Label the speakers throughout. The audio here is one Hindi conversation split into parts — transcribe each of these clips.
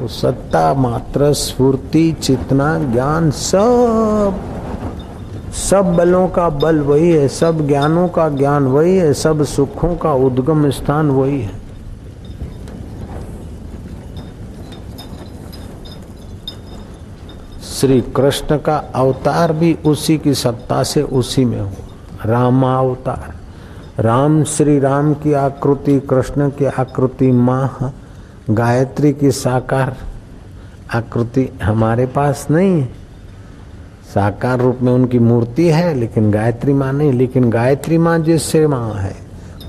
Speaker 1: वो सत्ता मात्र स्फूर्ति चेतना ज्ञान सब बलों का बल वही है, सब ज्ञानों का ज्ञान वही है, सब सुखों का उद्गम स्थान वही है। श्री कृष्ण का अवतार भी उसी की सत्ता से उसी में हुआ। रामावतार, राम श्री राम की आकृति, कृष्ण की आकृति माँ, गायत्री की साकार आकृति हमारे पास नहीं है। साकार रूप में उनकी मूर्ति है लेकिन गायत्री माँ नहीं। लेकिन गायत्री माँ जिससे माँ है,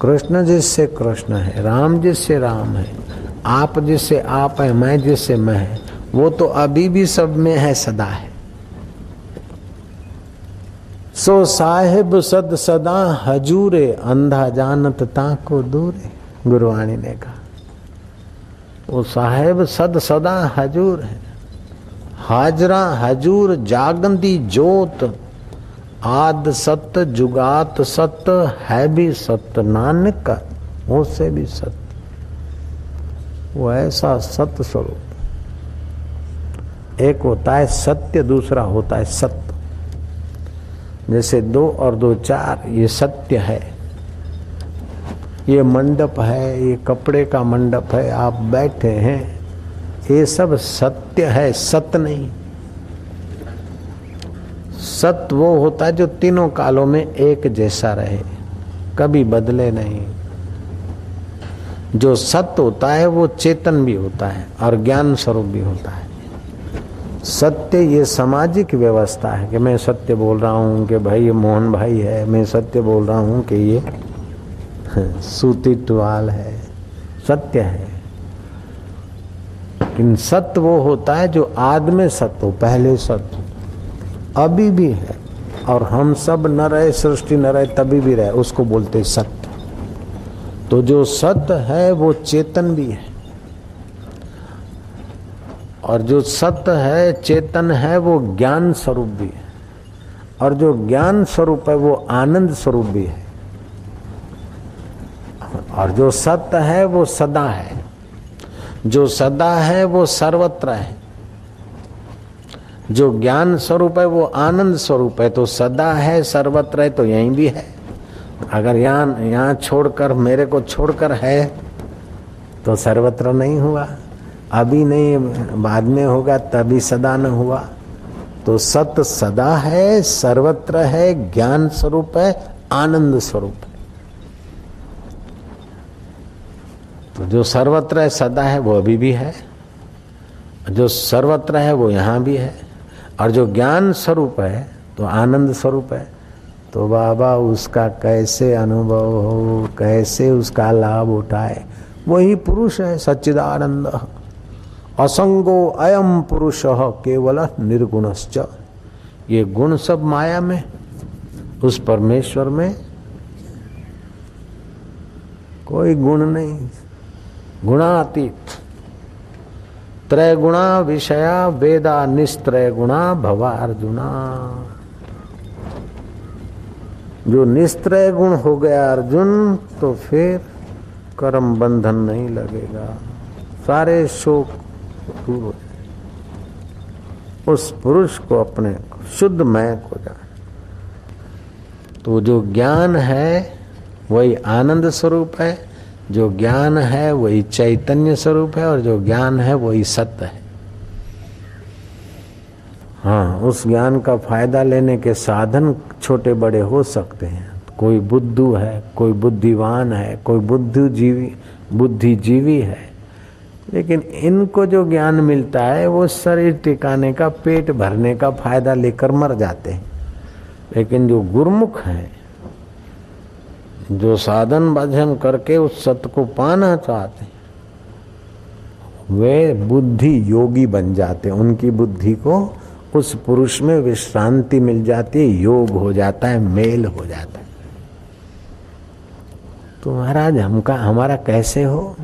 Speaker 1: कृष्ण जिससे कृष्ण है, राम जिससे राम है, आप जिससे आप है, मैं जिससे मैं है, वो तो अभी भी सब में है, सदा है। सो साहिब सद सदा हजूरे, अंधा जानत ताको दूरे। गुरुवाणी ने कहा वो साहिब सद सदा हजूर है। हाजरा हजूर जागंदी जोत, आद सत्य जुगात सत्य, है भी सत्य नानक वो से भी सत्य। वो ऐसा सत्य स्वरूप, एक होता है सत्य, दूसरा होता है सत्य। जैसे 2 और 2 4, ये सत्य है। ये मंडप है, ये कपड़े का मंडप है, आप बैठे हैं, ये सब सत्य है, सत्य नहीं। सत्य वो होता है जो तीनों कालों में एक जैसा रहे, कभी बदले नहीं। जो सत्य होता है वो चेतन भी होता है और ज्ञान स्वरूप भी होता है। सत्य ये सामाजिक व्यवस्था है कि मैं सत्य बोल रहा हूँ कि भाई ये मोहन भाई है, मैं सत्य बोल रहा हूँ कि ये सूती टुवाल है, सत्य है। लेकिन सत्य वो होता है जो आदि में सत्य हो, पहले सत्य, अभी भी है, और हम सब न रहे, सृष्टि न रहे तभी भी रहे, उसको बोलते सत्य। तो जो सत्य है वो चेतन भी है, और जो सत्य है चेतन है वो ज्ञान स्वरूप भी है, और जो ज्ञान स्वरूप है वो आनंद स्वरूप भी है, और जो सत्य है वो सदा है। जो सदा है वो सर्वत्र है। जो ज्ञान स्वरूप है वो आनंद स्वरूप है। तो सदा है, सर्वत्र है, तो यहीं भी है। अगर यहाँ छोड़कर, मेरे को छोड़कर है तो सर्वत्र नहीं हुआ, अभी नहीं बाद में होगा, तभी सदा न हुआ। तो सत्य सदा है, सर्वत्र है, ज्ञान स्वरूप है, आनंद स्वरूप है। तो जो सर्वत्र है, सदा है, वो अभी भी है। जो सर्वत्र है वो यहाँ भी है, और जो ज्ञान स्वरूप है तो आनंद स्वरूप है। तो बाबा उसका कैसे अनुभव हो, कैसे उसका लाभ उठाए, वही पुरुष है सच्चिदानंद। असंगो अयम पुरुष केवल निर्गुणश्च। ये गुण सब माया में, उस परमेश्वर में कोई गुण नहीं, गुणातीत। त्रय गुणा विषया वेदा निस्त्रय गुणा भवा अर्जुना। जो निस्त्रय गुण हो गया अर्जुन, तो फिर कर्म बंधन नहीं लगेगा, सारे शोक दूर हो जाए। उस पुरुष को अपने शुद्ध मैं को जान। तो जो ज्ञान है वही आनंद स्वरूप है, जो ज्ञान है वही चैतन्य स्वरूप है, और जो ज्ञान है वही सत्य है। हाँ, उस ज्ञान का फायदा लेने के साधन छोटे बड़े हो सकते हैं। कोई बुद्धू है, कोई बुद्धिवान है, कोई बुद्धिजीवी है, लेकिन इनको जो ज्ञान मिलता है वो शरीर टिकाने का, पेट भरने का फायदा लेकर मर जाते हैं। लेकिन जो गुरुमुख हैं, जो साधन भजन करके उस सत्य को पाना चाहते हैं, वे बुद्धि योगी बन जाते हैं। उनकी बुद्धि को उस पुरुष में विश्रांति मिल जाती है, योग हो जाता है, मेल हो जाता है। तो महाराज हमारा कैसे हो?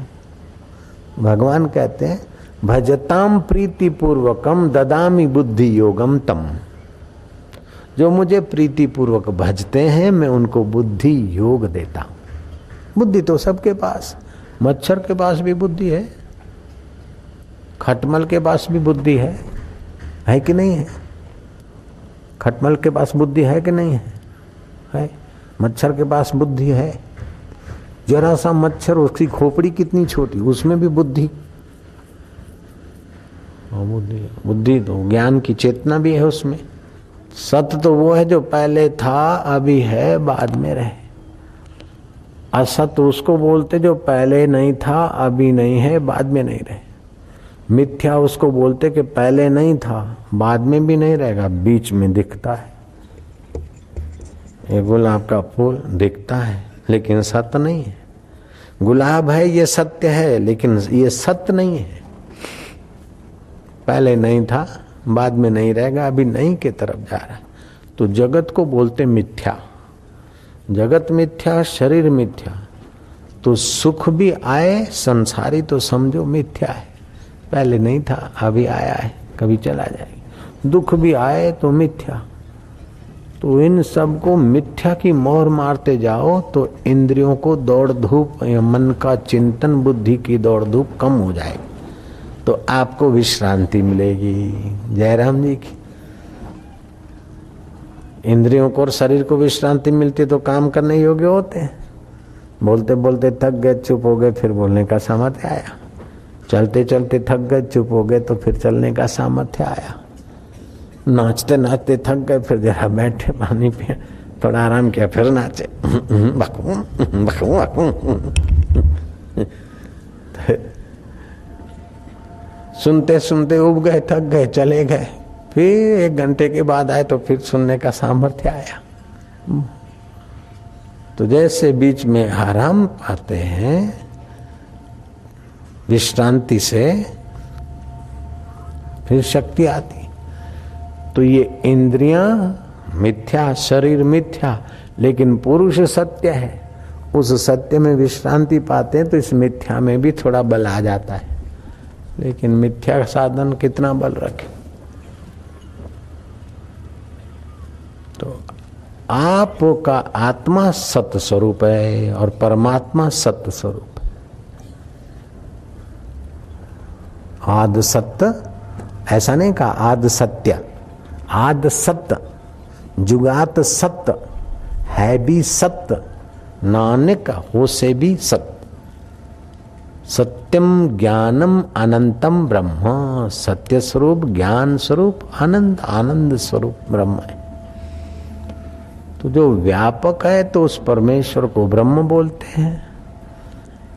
Speaker 1: भगवान कहते हैं भजताम प्रीति पूर्वकम ददामी बुद्धि योगम तम। जो मुझे प्रीति पूर्वक भजते हैं मैं उनको बुद्धि योग देता हूं। बुद्धि तो सबके पास, मच्छर के पास भी बुद्धि है, खटमल के पास भी बुद्धि है कि नहीं है? खटमल के पास बुद्धि है कि नहीं है? मच्छर के पास बुद्धि है। जरा सा मच्छर, उसकी खोपड़ी कितनी छोटी, उसमें भी बुद्धि। बुद्धि तो ज्ञान की चेतना भी है उसमें। सत्य तो वो है जो पहले था, अभी है, बाद में रहे। असत्य उसको बोलते जो पहले नहीं था, अभी नहीं है, बाद में नहीं रहे। मिथ्या उसको बोलते कि पहले नहीं था, बाद में भी नहीं रहेगा, बीच में दिखता है। ये गुलाब का फूल दिखता है लेकिन सत्य नहीं है। गुलाब है, ये सत्य है, लेकिन ये सत्य नहीं है। पहले नहीं था, बाद में नहीं रहेगा, अभी नहीं के तरफ जा रहा है। तो जगत को बोलते मिथ्या। जगत मिथ्या, शरीर मिथ्या। तो सुख भी आए संसारी तो समझो मिथ्या है। पहले नहीं था, अभी आया है, कभी चला जाएगा। दुख भी आए तो मिथ्या। तो इन सब को मिथ्या की मोहर मारते जाओ तो इंद्रियों को दौड़ धूप, मन का चिंतन, बुद्धि की दौड़ धूप कम हो जाएगी, तो आपको विश्रांति मिलेगी। जयराम जी की। इंद्रियों को और शरीर को विश्रांति मिलती तो काम करने योग्य होते हैं। बोलते बोलते थक गए, चुप हो गए, फिर बोलने का सामर्थ्य आया। चलते चलते थक गए, चुप हो गए, तो फिर चलने का सामर्थ्य आया। नाचते नाचते थक गए, फिर जरा बैठे, पानी पिया, थोड़ा आराम किया, फिर नाचे। सुनते सुनते उब गए, थक गए, चले गए। फिर 1 घंटे के बाद आए तो फिर सुनने का सामर्थ्य आया। तो जैसे बीच में आराम पाते हैं विश्रांति से, फिर शक्ति आती। तो ये इंद्रियां मिथ्या, शरीर मिथ्या, लेकिन पुरुष सत्य है। उस सत्य में विश्रांति पाते हैं तो इस मिथ्या में भी थोड़ा बल आ जाता है। लेकिन मिथ्या का साधन कितना बल रखे? तो आपका आत्मा सत्य स्वरूप है और परमात्मा सत्य स्वरूप है। आद सत्य, ऐसा नहीं कहा आद सत्य, आद सत्य, जुगात सत्य, है भी सत्य, नानक हो से भी सत्य। सत्यम ज्ञानम अनंतम ब्रह्म। सत्य स्वरूप, ज्ञान स्वरूप, अनंत आनंद स्वरूप ब्रह्म है। तो जो व्यापक है तो उस परमेश्वर को ब्रह्म बोलते हैं।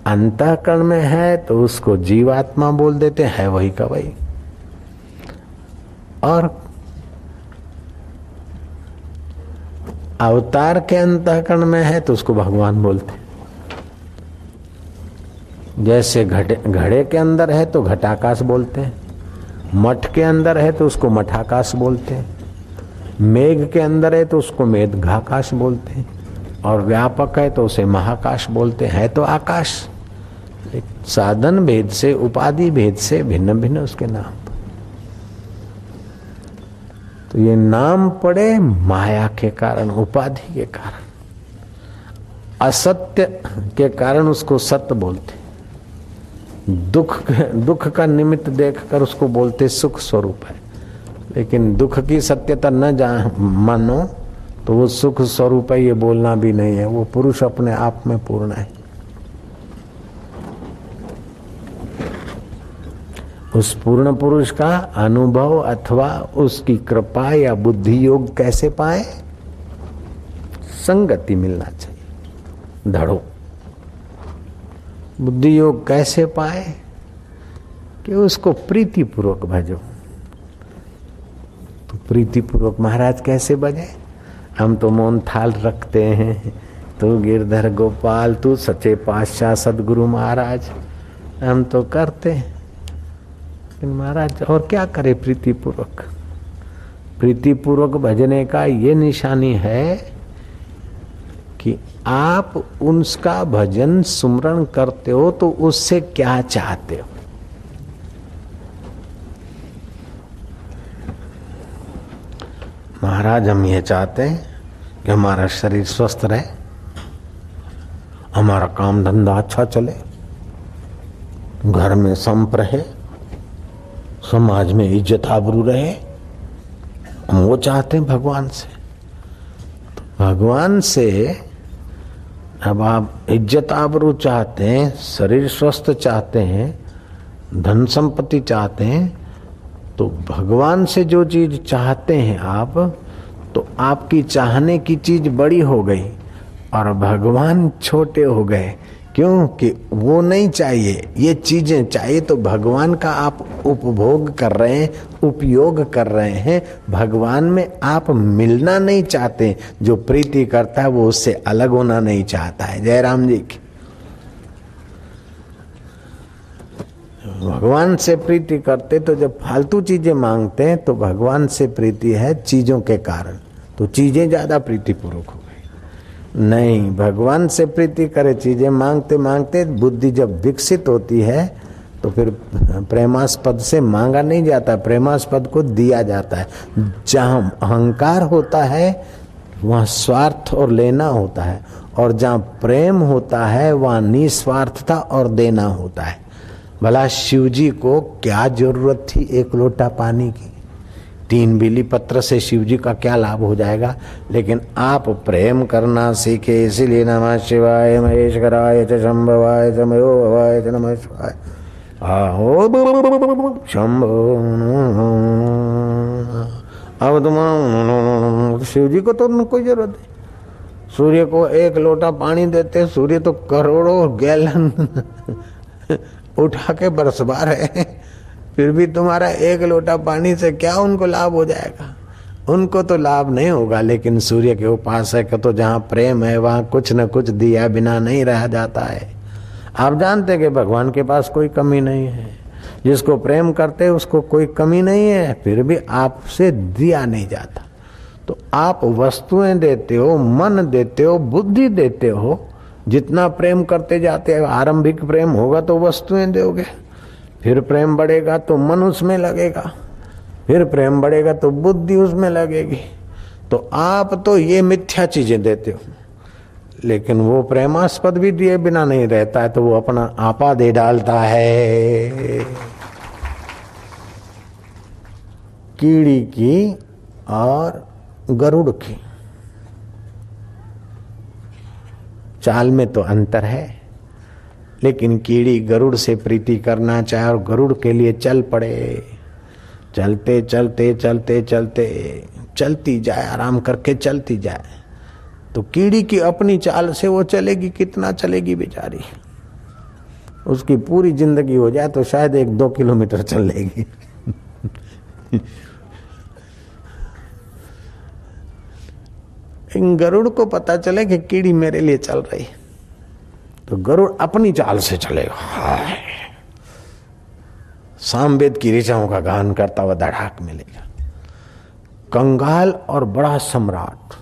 Speaker 1: अंतःकरण में है तो उसको जीवात्मा बोल देते हैं, है वही का वही। और अवतार के अंतःकरण में है तो उसको भगवान बोलते हैं। जैसे घड़े के अंदर है तो घटाकाश बोलते हैं, मठ के अंदर है तो उसको मठाकाश बोलते हैं, मेघ के अंदर है तो उसको मेघाकाश बोलते हैं, और व्यापक है तो उसे महाकाश बोलते हैं। तो आकाश एक साधन भेद से, उपाधि भेद से भिन्न भिन्न उसके नाम। तो ये नाम पड़े माया के कारण, उपाधि के कारण। असत्य के कारण उसको सत्य बोलते। दुख का निमित्त देखकर उसको बोलते सुख स्वरूप है। लेकिन दुख की सत्यता न मानो तो वो सुख स्वरूप है ये बोलना भी नहीं है। वो पुरुष अपने आप में पूर्ण है। उस पूर्ण पुरुष का अनुभव अथवा उसकी कृपा या बुद्धि योग कैसे पाए? संगति मिलना चाहिए, धड़ो। बुद्धि योग कैसे पाए? कि उसको प्रीतिपूर्वक भजो। तो प्रीतिपूर्वक महाराज कैसे भजे? हम तो मौन थाल रखते हैं, तू गिरधर गोपाल, तू सच्चे पातशाह सदगुरु महाराज, हम तो करते हैं। लेकिन महाराज और क्या करे? प्रीतिपूर्वक, प्रीतिपूर्वक भजने का ये निशानी है कि आप उसका भजन सुमरण करते हो तो उससे क्या चाहते हो। महाराज हम ये चाहते हैं कि हमारा शरीर स्वस्थ रहे, हमारा काम धंधा अच्छा चले, घर में संप रहे, समाज में इज्जत आबरू रहे, हम वो चाहते हैं भगवान से। तो भगवान से अब आप इज्जत आबरू चाहते हैं, शरीर स्वस्थ चाहते हैं, धन संपत्ति चाहते हैं, तो भगवान से जो चीज चाहते हैं आप, तो आपकी चाहने की चीज बड़ी हो गई और भगवान छोटे हो गए। क्यों? कि वो नहीं चाहिए, ये चीजें चाहिए। तो भगवान का आप उपभोग कर रहे हैं, उपयोग कर रहे हैं। भगवान में आप मिलना नहीं चाहते। जो प्रीति करता है वो उससे अलग होना नहीं चाहता है। जयराम जी की। भगवान से प्रीति करते तो जब फालतू चीजें मांगते हैं तो भगवान से प्रीति है चीजों के कारण, तो चीजें ज्यादा प्रीतिपूर्वक हो गई। नहीं, भगवान से प्रीति करे, चीजें मांगते मांगते बुद्धि जब विकसित होती है तो फिर प्रेमास्पद से मांगा नहीं जाता, प्रेमास्पद को दिया जाता है। जहां अहंकार होता है वहां स्वार्थ और लेना होता है, और जहां प्रेम होता है वहां निस्वार्थता और देना होता है। भला शिव जी को क्या जरूरत थी एक लोटा पानी की? 3 बिली पत्र से शिव जी का क्या लाभ हो जाएगा? लेकिन आप प्रेम करना सीखे, इसीलिए नमः शिवाय महेश्वराय च शंभवाय च मयोभवाय च नमः शिवाय। शंभो अब तुम शिव जी को तो कोई जरूरत नहीं। सूर्य को 1 लोटा पानी देते, सूर्य तो करोड़ों गैलन उठा के बरसवा रहे हैं, फिर भी तुम्हारा 1 लोटा पानी से क्या उनको लाभ हो जाएगा? उनको तो लाभ नहीं होगा। लेकिन सूर्य के उपासक तो जहाँ प्रेम है वहाँ कुछ न कुछ दिया बिना नहीं रह जाता है। आप जानते हैं कि भगवान के पास कोई कमी नहीं है। जिसको प्रेम करते उसको कोई कमी नहीं है, फिर भी आपसे दिया नहीं जाता। तो आप वस्तुएं देते हो, मन देते हो, बुद्धि देते हो। जितना प्रेम करते जाते हैं, आरंभिक प्रेम होगा तो वस्तुएं दोगे, फिर प्रेम बढ़ेगा तो मन उसमें लगेगा, फिर प्रेम बढ़ेगा तो बुद्धि उसमें लगेगी। तो आप तो ये मिथ्या चीजें देते हो, लेकिन वो प्रेमास्पद भी दिए बिना नहीं रहता है, तो वो अपना आपा दे डालता है। कीड़ी की और गरुड़ की चाल में तो अंतर है, लेकिन कीड़ी गरुड़ से प्रीति करना चाहे और गरुड़ के लिए चल पड़े, चलते चलते चलते चलते चलती जाए, आराम करके चलती जाए, तो कीड़ी की अपनी चाल से वो चलेगी, कितना चलेगी बेचारी। उसकी पूरी जिंदगी हो जाए तो शायद 1-2 किलोमीटर चल लेगी। गरुड़ को पता चले कि कीड़ी मेरे लिए चल रही, तो गरुड़ अपनी चाल से चलेगा। सामवेद की ऋचाओं का गान करता हुआ धड़ाक मिलेगा। कंगाल और बड़ा सम्राट,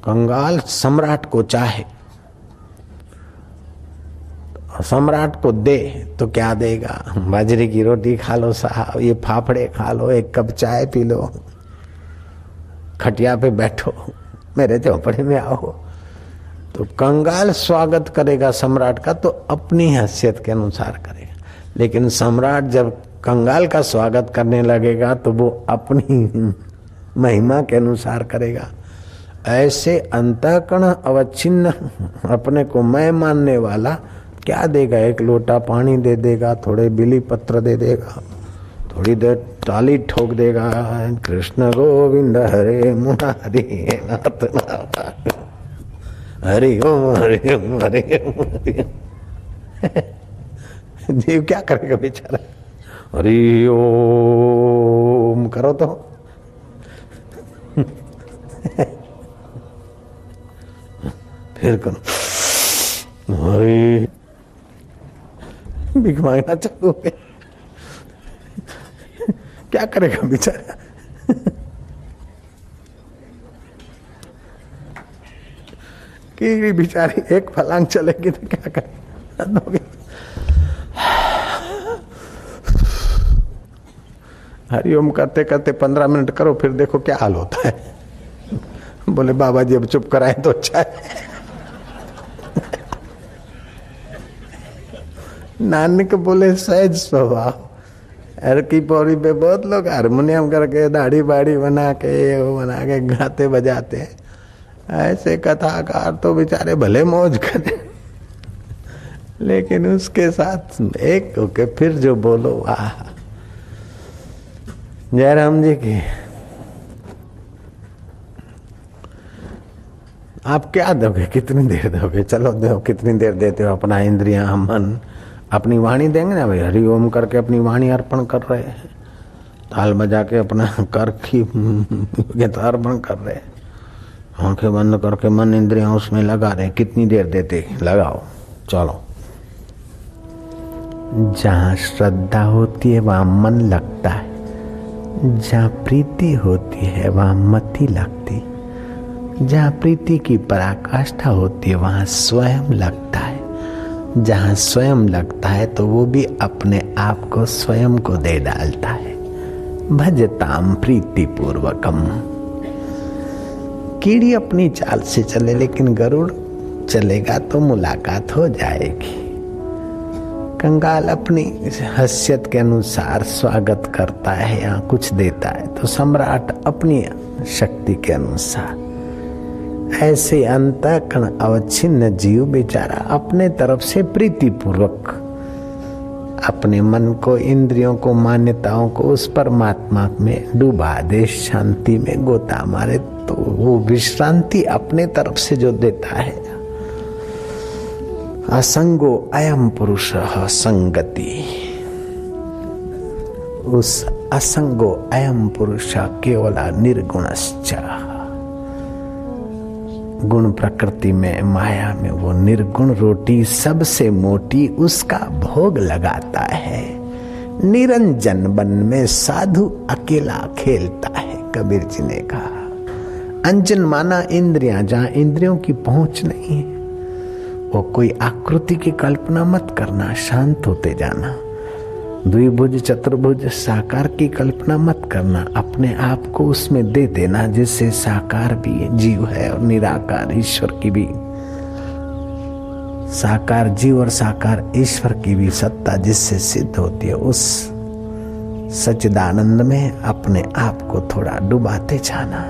Speaker 1: कंगाल सम्राट को चाहे, सम्राट को दे तो क्या देगा? बाजरे की रोटी खा लो साहब, ये फाफड़े खा लो, 1 कप चाय पी लो, खटिया पे बैठो, मेरे झोपड़े में आओ। तो कंगाल स्वागत करेगा सम्राट का तो अपनी हैसियत के अनुसार करेगा, लेकिन सम्राट जब कंगाल का स्वागत करने लगेगा तो वो अपनी महिमा के अनुसार करेगा। ऐसे अंतःकरण अवच्छिन्न अपने को मैं मानने वाला क्या देगा? 1 लोटा पानी दे देगा, थोड़े बिली पत्र दे देगा, थोड़ी देर ताली ठोक देगा, कृष्ण गोविंद हरे मुरारी नाथ नाथ हरि ओम हरि ओम हरि ओम। जीव क्या करेगा बेचारा? हरि ओम करो तो। फिर करो हरि, भीख मांगना चालू है। क्या करेगा बेचारा? कीड़ी बेचारी 1 फलांग चलेगी तो क्या करेगी? हरिओम करते करते 15 मिनट करो, फिर देखो क्या हाल होता है। बोले बाबा जी अब चुप कराएं तो अच्छा है। नानक बोले सहज स्वभाव। हर की पौड़ी पे बहुत लोग हारमोनियम करके दाढ़ी बाड़ी बना के वो बना के गाते बजाते हैं। ऐसे कथाकार तो बेचारे भले मौज करते, लेकिन उसके साथ एक होके फिर जो बोलो वाह। जयराम जी की आप क्या दोगे, कितनी देर दोगे? चलो दो, कितनी देर देते हो? अपना इंद्रियां, मन, अपनी वाणी देंगे ना भाई। हरि ओम करके अपनी वाणी अर्पण कर रहे हैं, ताल बजा के अपना कर की अर्पण कर रहे हैं, आंखें बंद करके मन इंद्रियां उसमें लगा रहे। कितनी देर देते? लगाओ, चलो। जहाँ श्रद्धा होती है वहाँ मन लगता है, जहाँ प्रीति होती है वहाँ मति लगती, जहाँ प्रीति की पराकाष्ठा होती है वहाँ स्वयं लगता है। जहाँ स्वयं लगता है तो वो भी अपने आप को स्वयं को दे डालता है। भजताम प्रीति पूर्वकम। कीड़ी अपनी चाल से चले, लेकिन गरुड़ चलेगा तो मुलाकात हो जाएगी। कंगाल अपनी हैसियत के अनुसार स्वागत करता है या कुछ देता है, तो सम्राट अपनी शक्ति के अनुसार। ऐसे अंतःकरण अवच्छिन्न जीव बेचारा अपने तरफ से प्रीति पूर्वक अपने मन को, इंद्रियों को, मान्यताओं को उस परमात्मा में डूबा दे, शांति में गोता मारे, तो वो विश्रांति अपने तरफ से जो देता है। असंगो अयम पुरुषः संगति। उस असंगो अयम पुरुष केवला निर्गुणश्च। गुण प्रकृति में, माया में वो निर्गुण रोटी सबसे मोटी उसका भोग लगाता है। निरंजन वन में साधु अकेला खेलता है, कबीर जी ने कहा। अंजन माना इंद्रियां, जहां इंद्रियों की पहुंच नहीं है। वो कोई आकृति की कल्पना मत करना, शांत होते जाना। द्विभुज चतुर्भुज साकार की कल्पना मत करना, अपने आप को उसमें दे देना, जिससे साकार भी जीव है और निराकार ईश्वर की भी, साकार जीव और साकार ईश्वर की भी सत्ता जिससे सिद्ध होती है, उस सच्चिदानंद में अपने आप को थोड़ा डुबाते जाना।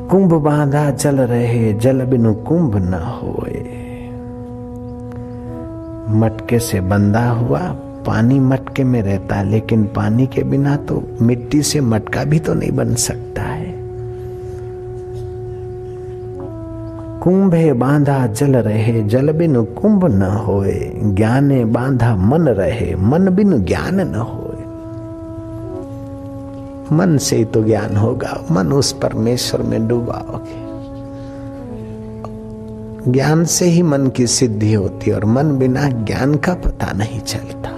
Speaker 1: कुंभ बांधा जल रहे, जल बिनु कुंभ न होए। मटके से बंधा हुआ पानी मटके में रहता है, लेकिन पानी के बिना तो मिट्टी से मटका भी तो नहीं बन सकता है। कुंभे बांधा जल रहे, जल बिनु कुंभ न होए। ज्ञाने बांधा मन रहे, मन बिनु ज्ञान न होए। मन से ही तो ज्ञान होगा, मन उस परमेश्वर में डूबाओगे। ज्ञान से ही मन की सिद्धि होती है, और मन बिना ज्ञान का पता नहीं चलता।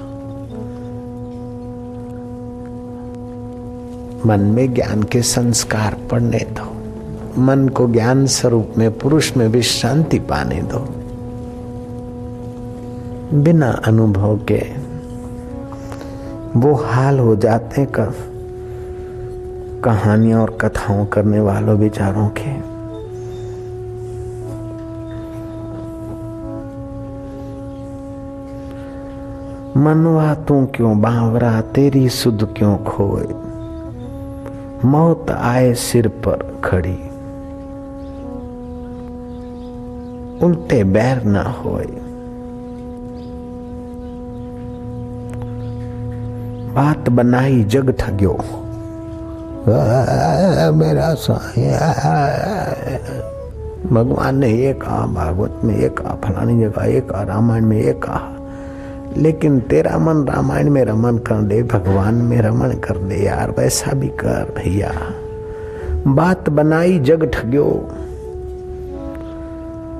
Speaker 1: मन में ज्ञान के संस्कार पड़ने दो, मन को ज्ञान स्वरूप में, पुरुष में विश्रांति पाने दो। बिना अनुभव के वो हाल हो जाते कहानियां और कथाओं करने वालों बेचारों के। मनवा तू क्यों बावरा, तेरी सुध क्यों खोए। मौत आए सिर पर खड़ी, उल्टे बैर न होए। बात बनाई जग ठग्यो, मेरा साया। भगवान ने ये कहा, भागवत में ये कहा, फलानी जगह ये कहा, रामायण में ये कहा, लेकिन तेरा मन रामायण में रमन कर दे, भगवान में रमन कर दे यार, वैसा भी कर भैया। बात बनाई जग ठग्यो,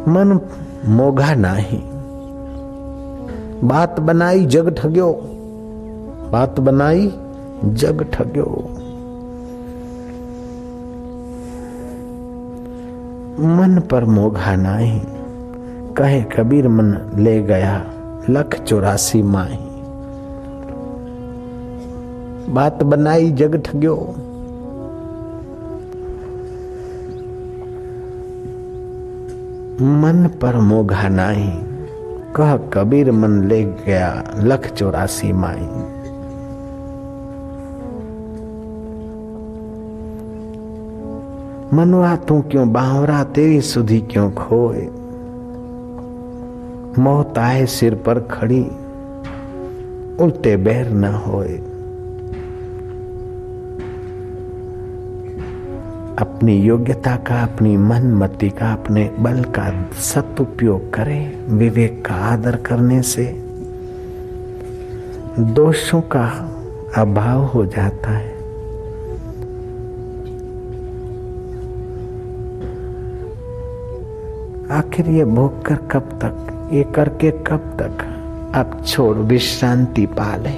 Speaker 1: मन मोघा नाही। बात बनाई जग ठग्यो, बात बनाई जग ठग्यो। मन पर मोघा नाही, कहे कबीर मन ले गया 184 माही। बात बनाई जग ठग्यो, मन पर मोघा नाही। कह कबीर मन ले गया 1,84 माई। मनवा तू क्यों बावरा तेरी सुधी क्यों खोए, मौत आए सिर पर खड़ी उल्टे बैर न होए। अपनी योग्यता का, अपनी मन मति का, अपने बल का सदुपयोग करें। विवेक का आदर करने से दोषों का अभाव हो जाता है। आखिर ये भोग कर कब तक, ये करके कब तक, अब छोड़, विश्रांति पाले।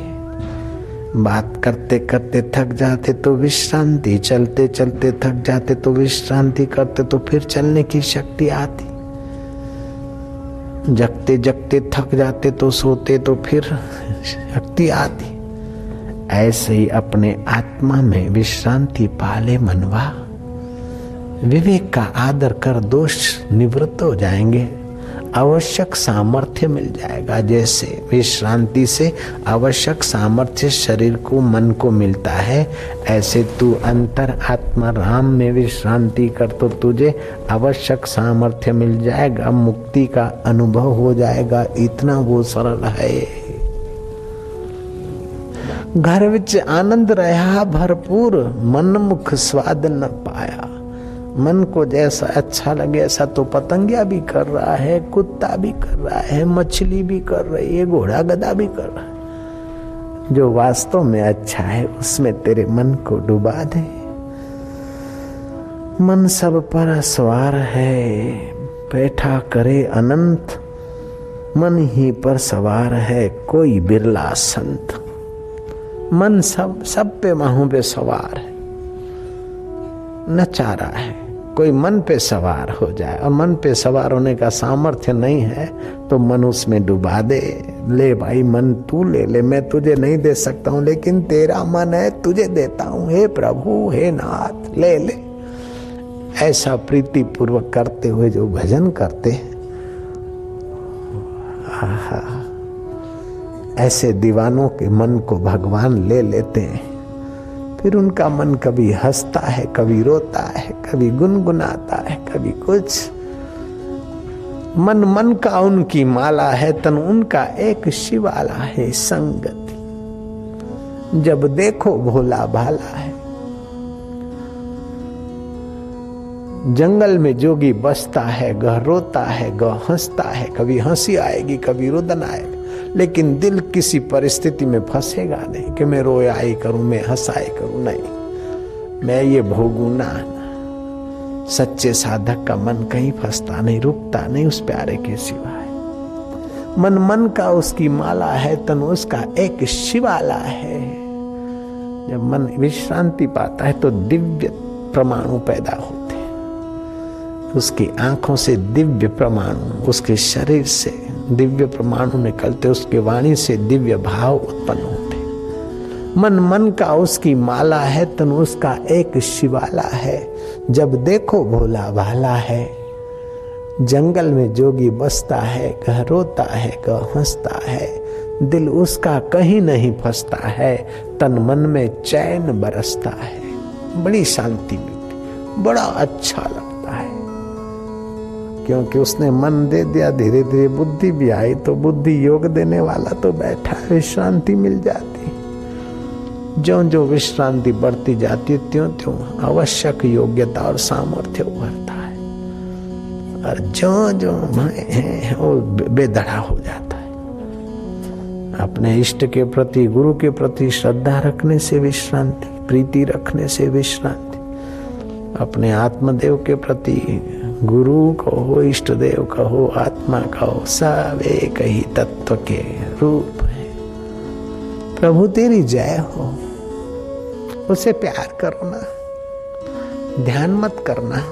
Speaker 1: बात करते करते थक जाते तो विश्रांति, चलते चलते थक जाते तो विश्रांति करते तो फिर चलने की शक्ति आती। जगते जगते थक जाते तो सोते तो फिर शक्ति आती। ऐसे ही अपने आत्मा में विश्रांति पाले मनवा। विवेक का आदर कर दोष निवृत्त हो जाएंगे, आवश्यक सामर्थ्य मिल जाएगा। जैसे विश्रांति से आवश्यक सामर्थ्य शरीर को, मन को मिलता है, ऐसे तू अंतर आत्मा राम में विश्रांति कर तो तुझे आवश्यक सामर्थ्य मिल जाएगा, मुक्ति का अनुभव हो जाएगा। इतना वो सरल है। घर विच आनंद रहा भरपूर, मन मुख स्वाद न पाया। मन को जैसा अच्छा लगे ऐसा तो पतंगिया भी कर रहा है, कुत्ता भी कर रहा है, मछली भी कर रही है, घोड़ा गधा भी कर रहा है। जो वास्तव में अच्छा है उसमें तेरे मन को डुबा दे। मन सब पर सवार है, बैठा करे अनंत। मन ही पर सवार है कोई बिरला संत। मन सब पे माहू पे सवार है, नचा रहा है। कोई मन पे सवार हो जाए और मन पे सवार होने का सामर्थ्य नहीं है तो मन उसमें डुबा दे। ले भाई मन तू ले ले, मैं तुझे नहीं दे सकता हूं, लेकिन तेरा मन है तुझे देता हूं। हे प्रभु, हे नाथ, ले ले। ऐसा प्रीति पूर्वक करते हुए जो भजन करते, आहा, ऐसे दीवानों के मन को भगवान ले लेते हैं। फिर उनका मन कभी हंसता है, कभी रोता है, कभी गुनगुनाता है, कभी कुछ। मन मन का उनकी माला है, तन उनका एक शिवाला है संगति। जब देखो भोला भाला है। जंगल में जोगी बसता है, गह रोता है, गह हंसता है। कभी हंसी आएगी, कभी रुदन आएगा, लेकिन दिल किसी परिस्थिति में फंसेगा नहीं कि मैं रोयाई करूं, मैं हंसाई करूं। नहीं, मैं ये भोगू ना। सच्चे साधक का मन कहीं फंसता नहीं, रुकता नहीं उस प्यारे के सिवाय। मन मन का उसकी माला है, तन उसका एक शिवाला है। जब मन विश्रांति पाता है तो दिव्य परमाणु पैदा होते हैं। उसकी आंखों से दिव्य परमाणु, उसके शरीर से दिव्य परमाणु निकलते, उसके वाणी से दिव्य भाव उत्पन्न होते। मन मन का उसकी माला है, तन उसका एक शिवाला है। जब देखो भोला भाला है। जंगल में जोगी बसता है, कह रोता है, कह हंसता है। दिल उसका कहीं नहीं फंसता है, तन मन में चैन बरसता है। बड़ी शांति मिलती, बड़ा अच्छा लगता है, क्योंकि उसने मन दे दिया। धीरे धीरे बुद्धि भी आई तो बुद्धि योग देने वाला तो बैठा, विश्रांति मिल जाती। ज्यों ज्यों विश्रांति बढ़ती जाती त्यों त्यों आवश्यक योग्यता और सामर्थ्य उभरता है, और ज्यों ज्यों वो बेधड़ा हो जाता है। अपने इष्ट के प्रति, गुरु के प्रति श्रद्धा रखने से विश्रांति, प्रीति रखने से विश्रांति। अपने आत्मदेव के प्रति, गुरु कहो, इष्ट देव कहो, आत्मा कहो, सब एक ही तत्व के रूप है। प्रभु तेरी जय हो। उसे प्यार करो ना, ध्यान मत करना,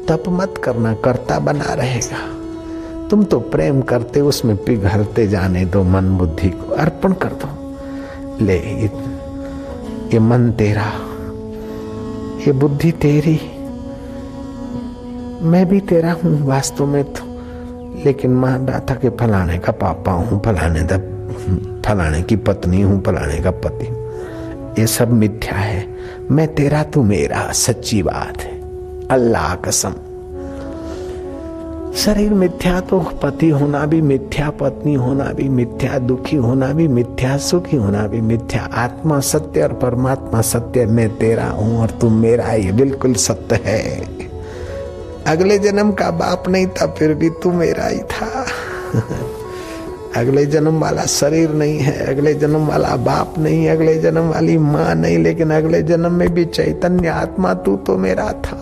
Speaker 1: तप मत करना, कर्ता बना रहेगा। तुम तो प्रेम करते, उसमें पिघलते जाने दो। मन बुद्धि को अर्पण कर दो। ले, ये मन तेरा, ये बुद्धि तेरी, मैं भी तेरा हूं वास्तव में तो, लेकिन मान रहा था कि फलाने का पापा हूँ, फलाने की पत्नी हूँ, फलाने का पति हूँ। ये सब मिथ्या है। मैं तेरा तू मेरा, सच्ची बात है। अल्लाह कसम। शरीर मिथ्या तो पति होना भी मिथ्या, पत्नी होना भी मिथ्या, दुखी होना भी मिथ्या, सुखी होना भी मिथ्या। आत्मा सत्य और परमात्मा सत्य। मैं तेरा हूं और तू मेरा, ये बिल्कुल सत्य है। अगले जन्म का बाप नहीं था फिर भी तू मेरा ही था। अगले जन्म वाला शरीर नहीं है, अगले जन्म वाला बाप नहीं, अगले जन्म वाली माँ नहीं, लेकिन अगले जन्म में भी चैतन्य आत्मा तू तो मेरा था,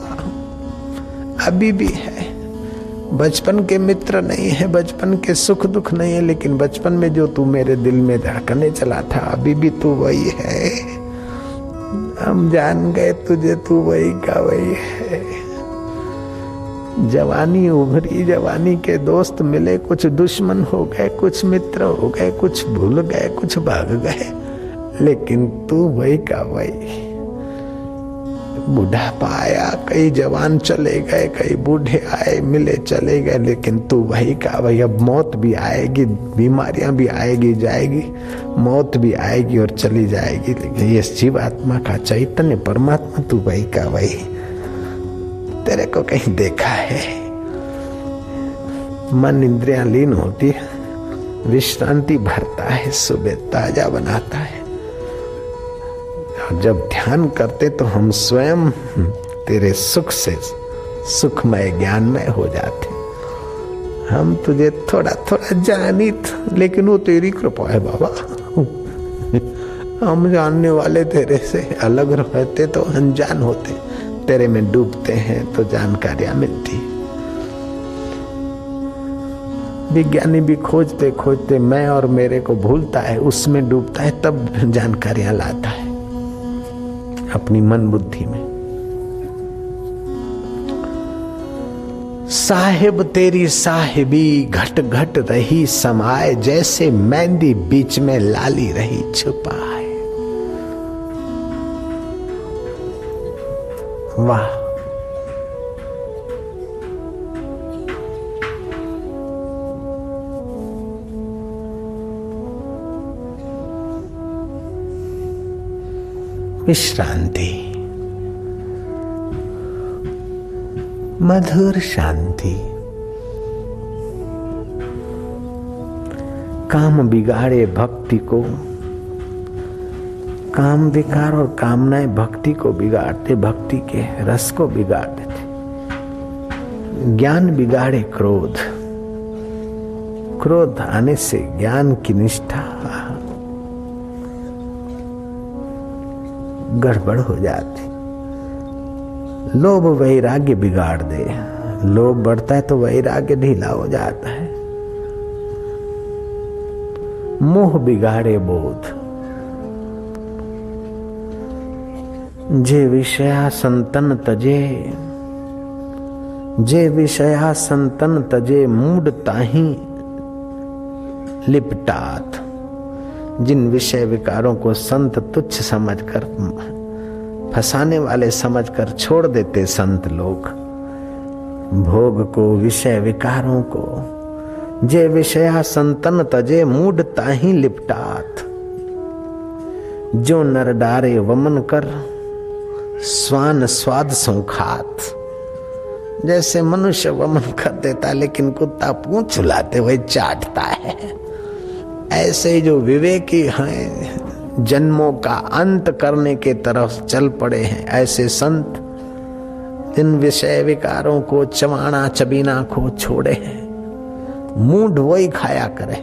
Speaker 1: अभी भी है। बचपन के मित्र नहीं है, बचपन के सुख दुख नहीं है, लेकिन बचपन में जो तू मेरे दिल में धड़कने चला था, अभी भी तू वही है। हम जान गए तुझे, तू वही का वही है। जवानी उभरी, जवानी के दोस्त मिले, कुछ दुश्मन हो गए, कुछ मित्र हो गए, कुछ भूल गए, कुछ भाग गए, लेकिन तू वही का वही। बुढ़ापा आया, कई जवान चले गए, कई बूढ़े आए, मिले चले गए, लेकिन तू वही का वही। अब मौत भी आएगी, बीमारियां भी आएगी जाएगी, मौत भी आएगी और चली जाएगी, लेकिन ये जीव आत्मा का चैतन्य परमात्मा तू वही का वही। तेरे को कहीं देखा है? मन इंद्रियां लीन होती है, विश्रांति भरता है, सुबह ताजा बनाता है। जब ध्यान करते तो हम स्वयं तेरे सुख से सुखमय ज्ञानमय हो जाते। हम तुझे थोड़ा थोड़ा जानित, लेकिन वो तेरी कृपा है बाबा। हम जानने वाले तेरे से अलग रहते तो अनजान होते, तेरे में डूबते हैं तो जानकारियां मिलती। विज्ञानी भी खोजते खोजते मैं और मेरे को भूलता है, उसमें डूबता है, तब जानकारियां लाता है अपनी मन बुद्धि में। साहिब तेरी साहिबी घट घट रही समाए, जैसे मेहंदी बीच में लाली रही छुपाए। वाह! विश्रांति, मधुर शांति। काम बिगाड़े भक्ति को, काम विकार और कामनाएं भक्ति को बिगाड़ते, भक्ति के रस को बिगाड़ देते। ज्ञान बिगाड़े क्रोध, क्रोध आने से ज्ञान की निष्ठा गड़बड़ हो जाती। लोभ वैराग्य बिगाड़ दे, लोभ बढ़ता है तो वैराग्य ढीला हो जाता है। मोह बिगाड़े बोध, जे विषया संतन तजे, जे विषया संतन तजे, मूड ताही लिपटात। जिन विषय विकारों को संत तुच्छ समझकर, फंसाने वाले समझकर छोड़ देते संत लोग, भोग को, विषय विकारों को। जे विषया संतन तजे, मूड ताही लिपटात। जो नर डारे वमन कर, स्वान स्वाद सो खात। जैसे मनुष्य वमन कर देता, लेकिन कुत्ता पूंछ चुलाते हुए चाटता है, ऐसे जो विवेकी हैं, जन्मों का अंत करने के तरफ चल पड़े हैं, ऐसे संत इन विषय विकारों को, चबाना चबीना को छोड़े हैं, मूड वही खाया करे।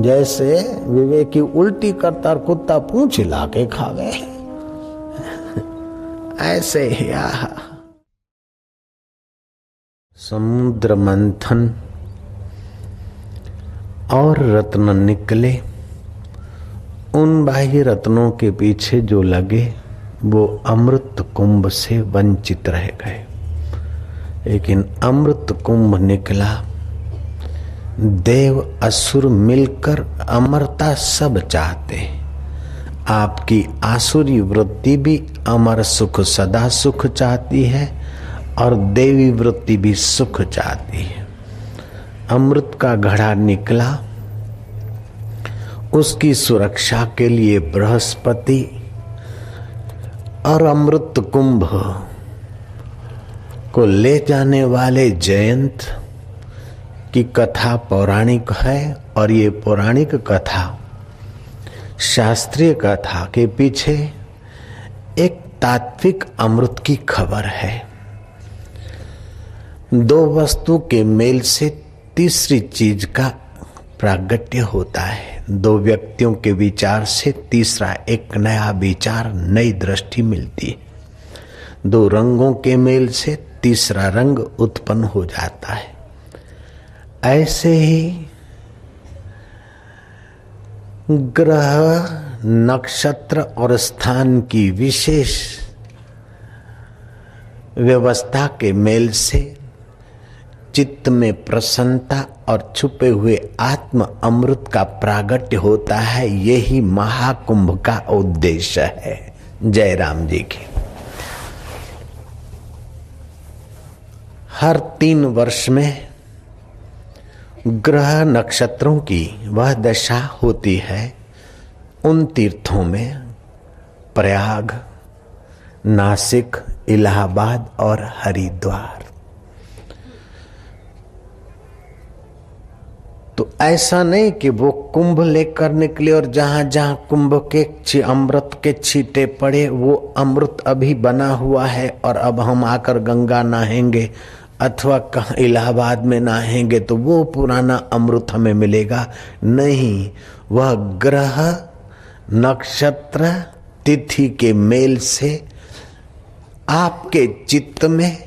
Speaker 1: जैसे विवेकी उल्टी करता और कुत्ता पूंछ हिला के खावे, ऐसे ही समुद्र मंथन और रत्न निकले। उन बाह्य रत्नों के पीछे जो लगे वो अमृत कुंभ से वंचित रह गए, लेकिन अमृत कुंभ निकला। देव असुर मिलकर अमरता सब चाहते। आपकी आसुरी वृत्ति भी अमर सुख, सदा सुख चाहती है, और देवी वृत्ति भी सुख चाहती है। अमृत का घड़ा निकला, उसकी सुरक्षा के लिए बृहस्पति और अमृत कुंभ को ले जाने वाले जयंत की कथा पौराणिक है। और ये पौराणिक कथा शास्त्रीय कथा के पीछे एक तात्विक अमृत की खबर है। दो वस्तु के मेल से तीसरी चीज का प्रागट्य होता है। दो व्यक्तियों के विचार से तीसरा एक नया विचार, नई दृष्टि मिलती है। दो रंगों के मेल से तीसरा रंग उत्पन्न हो जाता है। ऐसे ही ग्रह, नक्षत्र और स्थान की विशेष व्यवस्था के मेल से चित्त में प्रसन्नता और छुपे हुए आत्म अमृत का प्रागट्य होता है। यही महाकुंभ का उद्देश्य है। जय राम जी की। हर 3 वर्ष में ग्रह नक्षत्रों की वह दशा होती है। उन तीर्थों में प्रयाग, नासिक, इलाहाबाद और हरिद्वार। तो ऐसा नहीं कि वो कुंभ लेकर निकले और जहां जहां कुंभ के अमृत के छींटे पड़े वो अमृत अभी बना हुआ है और अब हम आकर गंगा नहाएंगे अथवा कहाँ इलाहाबाद में नहाएंगे तो वो पुराना अमृत हमें मिलेगा। नहीं, वह ग्रह, नक्षत्र, तिथि के मेल से आपके चित्त में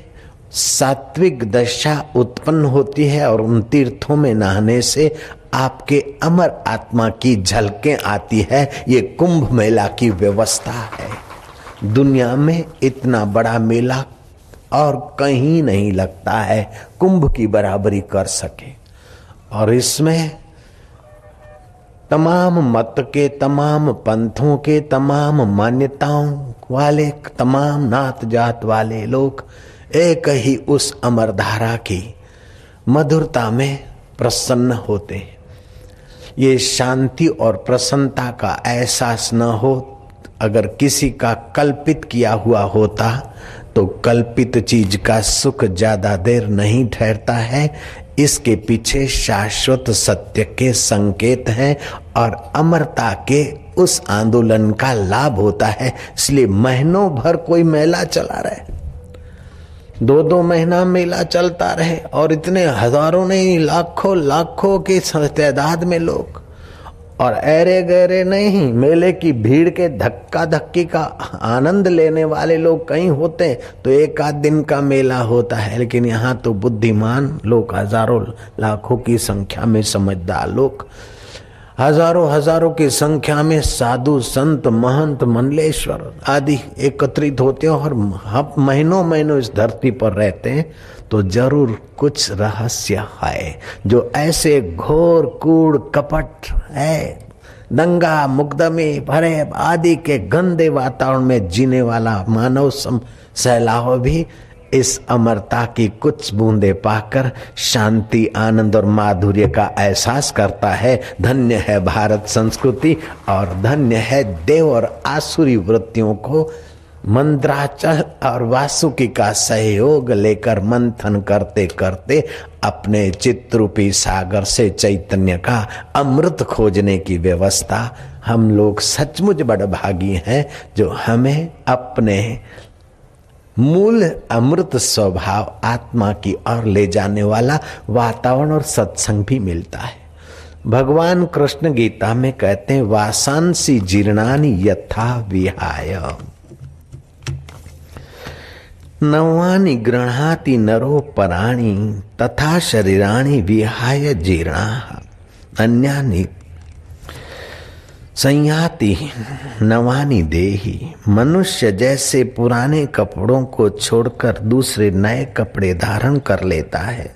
Speaker 1: सात्विक दशा उत्पन्न होती है और उन तीर्थों में नहाने से आपके अमर आत्मा की झलकें आती है। ये कुंभ मेला की व्यवस्था है। दुनिया में इतना बड़ा मेला और कहीं नहीं लगता है कुंभ की बराबरी कर सके। और इसमें तमाम मत के, तमाम पंथों के, तमाम मान्यताओं वाले, तमाम नात जात वाले लोग एक ही उस अमरधारा की मधुरता में प्रसन्न होते हैं। ये शांति और प्रसन्नता का एहसास न हो, अगर किसी का कल्पित किया हुआ होता तो कल्पित चीज का सुख ज्यादा देर नहीं ठहरता है। इसके पीछे शाश्वत सत्य के संकेत हैं और अमरता के उस आंदोलन का लाभ होता है। इसलिए महीनों भर कोई मेला चला रहे, 2-2 महीना मेला चलता रहे और इतने हजारों नहीं लाखों की तादाद में लोग, और ऐरे गहरे नहीं, मेले की भीड़ के धक्का धक्की का आनंद लेने वाले लोग कहीं होते तो 1 आध दिन का मेला होता है। लेकिन यहाँ तो बुद्धिमान लोग, हजारों लाखों की संख्या में समझदार लोग, हजारों की संख्या में साधु संत महंत मंडलेश्वर आदि एकत्रित होते हैं और महीनों इस धरती पर रहते हैं। तो जरूर कुछ रहस्य है जो ऐसे घोर कूड़ कपट है, दंगा मुकदमे भरे आदि के गंदे वातावरण में जीने वाला मानव सैलाव भी इस अमरता की कुछ बूंदे पाकर शांति, आनंद और माधुर्य का एहसास करता है। धन्य है भारत संस्कृति और धन्य है देव और आसुरी वृत्तियों को मंद्राचल और वासुकी का सहयोग लेकर मंथन करते करते अपने चित्रूपी सागर से चैतन्य का अमृत खोजने की व्यवस्था। हम लोग सचमुच बड़भागी हैं जो हमें अपने मूल अमृत स्वभाव आत्मा की ओर ले जाने वाला वातावरण और सत्संग भी मिलता है। भगवान कृष्ण गीता में कहते हैं, वासांसी जीर्णानि यथा विहाय नवानि गृह्णाति नरो पराणि तथा शरीराणि विहाय जीर्णाः अन्यानि संयाति नवानि देहि। मनुष्य जैसे पुराने कपड़ों को छोड़कर दूसरे नए कपड़े धारण कर लेता है,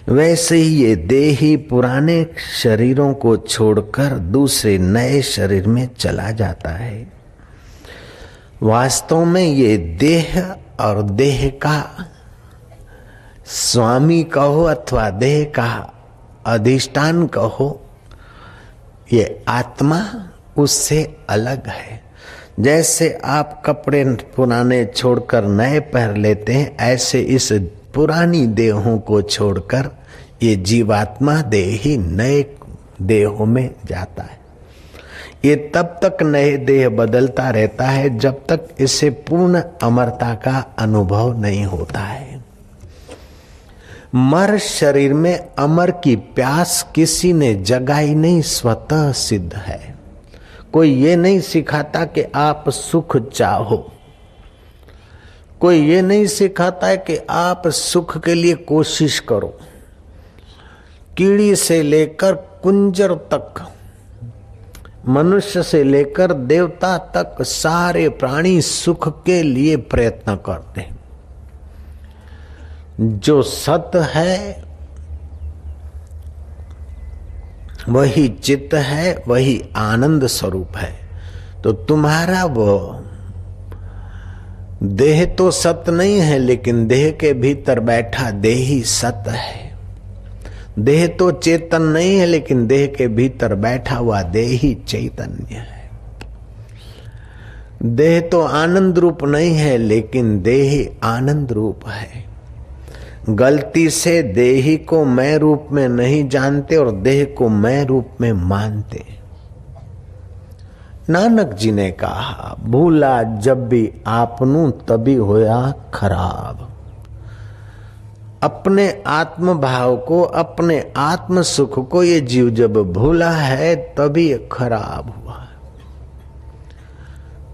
Speaker 1: वैसे ही ये देही पुराने शरीरों को छोड़कर दूसरे नए शरीर में चला जाता है। वास्तव में ये देह और देह का स्वामी कहो अथवा देह का अधिष्ठान कहो, ये आत्मा उससे अलग है। जैसे आप कपड़े पुराने छोड़कर नए पहन लेते हैं, ऐसे इस पुरानी देहों को छोड़कर ये जीवात्मा देह ही नए देहों में जाता है। ये तब तक नए देह बदलता रहता है जब तक इसे पूर्ण अमरता का अनुभव नहीं होता है। मर शरीर में अमर की प्यास किसी ने जगाई नहीं, स्वतः सिद्ध है। कोई ये नहीं सिखाता कि आप सुख चाहो, कोई ये नहीं सिखाता है कि आप सुख के लिए कोशिश करो। कीड़ी से लेकर कुंजर तक, मनुष्य से लेकर देवता तक सारे प्राणी सुख के लिए प्रयत्न करते हैं। जो सत है वही चित्त है, वही आनंद स्वरूप है। तो तुम्हारा वो देह तो सत नहीं है, लेकिन देह के भीतर बैठा देही सत है। देह तो चेतन नहीं है, लेकिन देह के भीतर बैठा हुआ देही चैतन्य है। देह तो आनंद रूप नहीं है, लेकिन देही आनंद रूप है। गलती से देही को मैं रूप में नहीं जानते और देह को मैं रूप में मानते। नानक जी ने कहा, भूला जब भी आपनू तभी होया खराब। अपने आत्म भाव को, अपने आत्म सुख को ये जीव जब भूला है तभी ये खराब हुआ।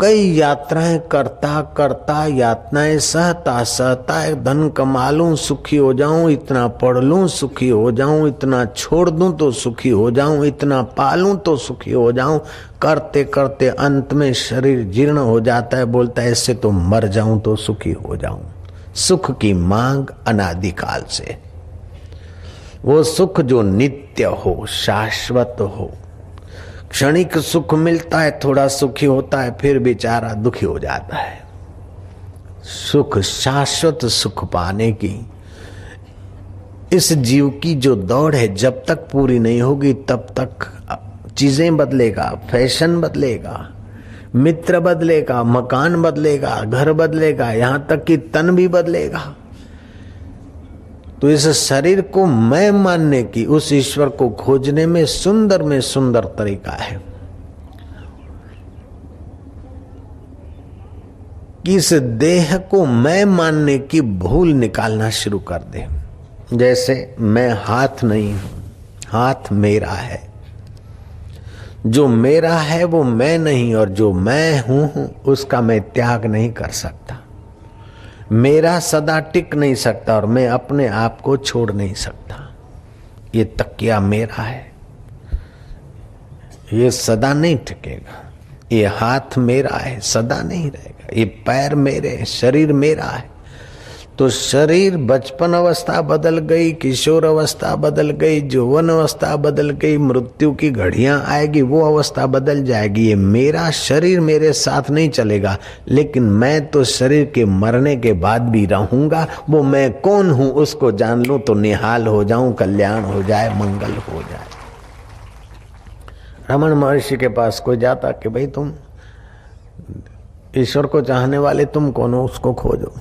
Speaker 1: कई यात्राएं करता करता, यातनाएं सहता सहता, धन कमा लूं सुखी हो जाऊं, इतना पढ़ लूं सुखी हो जाऊं, इतना छोड़ दूं तो सुखी हो जाऊं, इतना पालूं तो सुखी हो जाऊं, करते करते अंत में शरीर जीर्ण हो जाता है। बोलता है इससे तो मर जाऊं तो सुखी हो जाऊं। सुख की मांग अनादिकाल से, वो सुख जो नित्य हो, शाश्वत हो। क्षणिक सुख मिलता है, थोड़ा सुखी होता है, फिर बेचारा दुखी हो जाता है। सुख, शाश्वत सुख पाने की इस जीव की जो दौड़ है, जब तक पूरी नहीं होगी तब तक चीजें बदलेगा, फैशन बदलेगा, मित्र बदलेगा, मकान बदलेगा, घर बदलेगा, यहां तक कि तन भी बदलेगा। तो इस शरीर को मैं मानने की, उस ईश्वर को खोजने में सुंदर तरीका है कि इस देह को मैं मानने की भूल निकालना शुरू कर दे। जैसे मैं हाथ नहीं हूं, हाथ मेरा है। जो मेरा है वो मैं नहीं, और जो मैं हूं उसका मैं त्याग नहीं कर सकता। मेरा सदा टिक नहीं सकता और मैं अपने आप को छोड़ नहीं सकता। ये तकिया मेरा है, ये सदा नहीं टिकेगा। ये हाथ मेरा है, सदा नहीं रहेगा। ये पैर मेरे, शरीर मेरा है। तो शरीर, बचपन अवस्था बदल गई, किशोर अवस्था बदल गई, यौवन अवस्था बदल गई, मृत्यु की घड़ियां आएगी, वो अवस्था बदल जाएगी। ये मेरा शरीर मेरे साथ नहीं चलेगा, लेकिन मैं तो शरीर के मरने के बाद भी रहूंगा। वो मैं कौन हूं उसको जान लूं तो निहाल हो जाऊं, कल्याण हो जाए, मंगल हो जाए। रमन महर्षि के पास कोई जाता कि भाई तुम ईश्वर को चाहने वाले तुम कौन हो, उसको खोजो।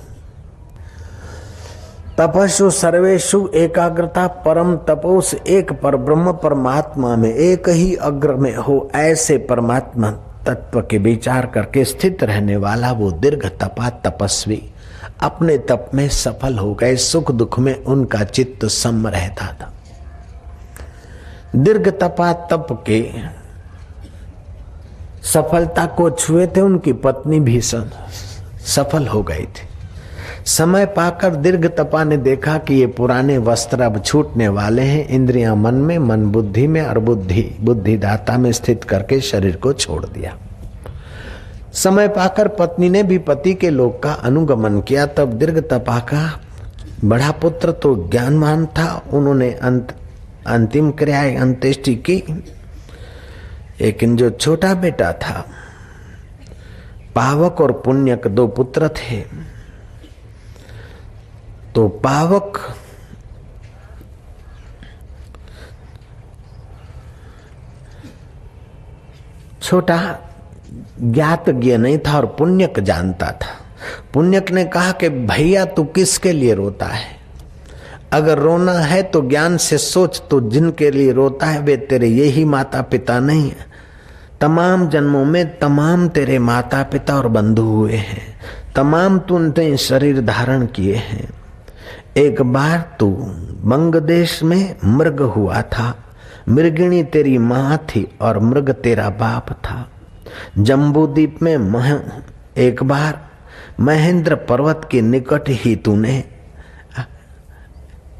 Speaker 1: तपस्ु सर्वेषु एकाग्रता परम तपोस, एक पर ब्रह्म परमात्मा में एक ही अग्र में हो, ऐसे परमात्मा तत्व के विचार करके स्थित रहने वाला वो दीर्घ तपा तपस्वी अपने तप में सफल हो गए। सुख दुख में उनका चित्त सम रहता था। दीर्घ तपा तप के सफलता को छुए थे उनकी पत्नी भीषण, सफल हो गई थी। समय पाकर दीर्घ तपा ने देखा कि ये पुराने वस्त्र अब छूटने वाले हैं। इंद्रियां मन में, मन बुद्धि में, और बुद्धि दाता में स्थित करके शरीर को छोड़ दिया। समय पाकर पत्नी ने भी पति के लोक का अनुगमन किया। तब दीर्घ तपा का बड़ा पुत्र तो ज्ञानवान था, उन्होंने अंतिम क्रियाएं अंत्येष्टि की। लेकिन जो छोटा बेटा था, पावक और पुण्यक दो पुत्र थे, तो पावक छोटा ज्ञातज्ञ नहीं था और पुण्यक जानता था। पुण्यक ने कहा कि भैया तू किसके लिए रोता है? अगर रोना है तो ज्ञान से सोच, तो जिनके लिए रोता है वे तेरे यही माता पिता नहीं है। तमाम जन्मों में तमाम तेरे माता पिता और बंधु हुए हैं, तमाम तूने शरीर धारण किए हैं। एक बार तू बंग देश में मृग हुआ था, मृगिणी तेरी माँ थी और मृग तेरा बाप था। जम्बूद्वीप में एक बार महेंद्र पर्वत के निकट ही तूने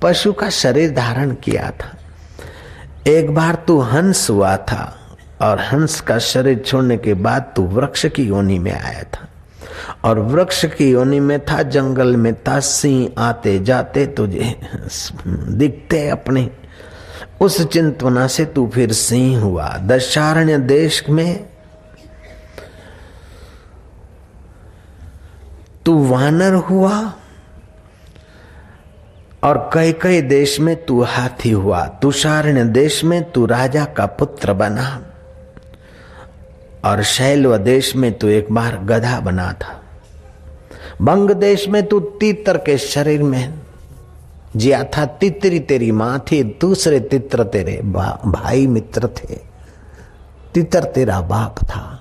Speaker 1: पशु का शरीर धारण किया था। एक बार तू हंस हुआ था और हंस का शरीर छोड़ने के बाद तू वृक्ष की योनि में आया था, और वृक्ष की योनि में था, जंगल में था, सिंह आते जाते तुझे दिखते अपने, उस चिंतना से तू फिर सिंह हुआ। दशारण्य देश में तू वानर हुआ और कई कई देश में तू हाथी हुआ। तुषारण्य देश में तू राजा का पुत्र बना और शैलव देश में तू एक बार गधा बना था। बंग देश में तू तीतर के शरीर में जिया था। तितरी तेरी माँ थी, दूसरे तितर तेरे भाई मित्र थे, तितर तेरा बाप था।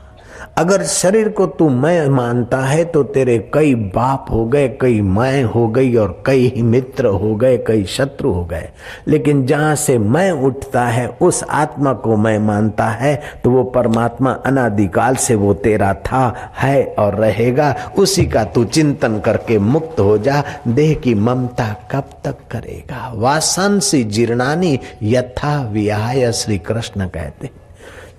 Speaker 1: अगर शरीर को तू मैं मानता है तो तेरे कई बाप हो गए, कई मैं हो गई और कई मित्र हो गए, कई शत्रु हो गए। लेकिन जहां से मैं उठता है उस आत्मा को मैं मानता है तो वो परमात्मा अनादिकाल से वो तेरा था, है और रहेगा। उसी का तू चिंतन करके मुक्त हो जा। देह की ममता कब तक करेगा? वासांसी जीर्णानी यथा विहाय, श्री कृष्ण कहते।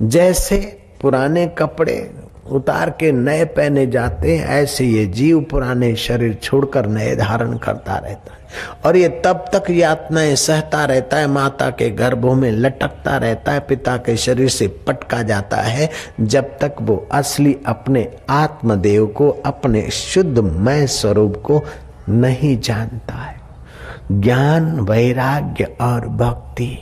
Speaker 1: जैसे पुराने कपड़े उतार के नए पहने जाते हैं, ऐसे ये जीव पुराने शरीर छोड़कर नए धारण करता रहता है और ये तब तक यातनाएं सहता रहता है, माता के गर्भों में लटकता रहता है, पिता के शरीर से पटका जाता है, जब तक वो असली अपने आत्मदेव को, अपने शुद्ध मय स्वरूप को नहीं जानता है। ज्ञान, वैराग्य और भक्ति,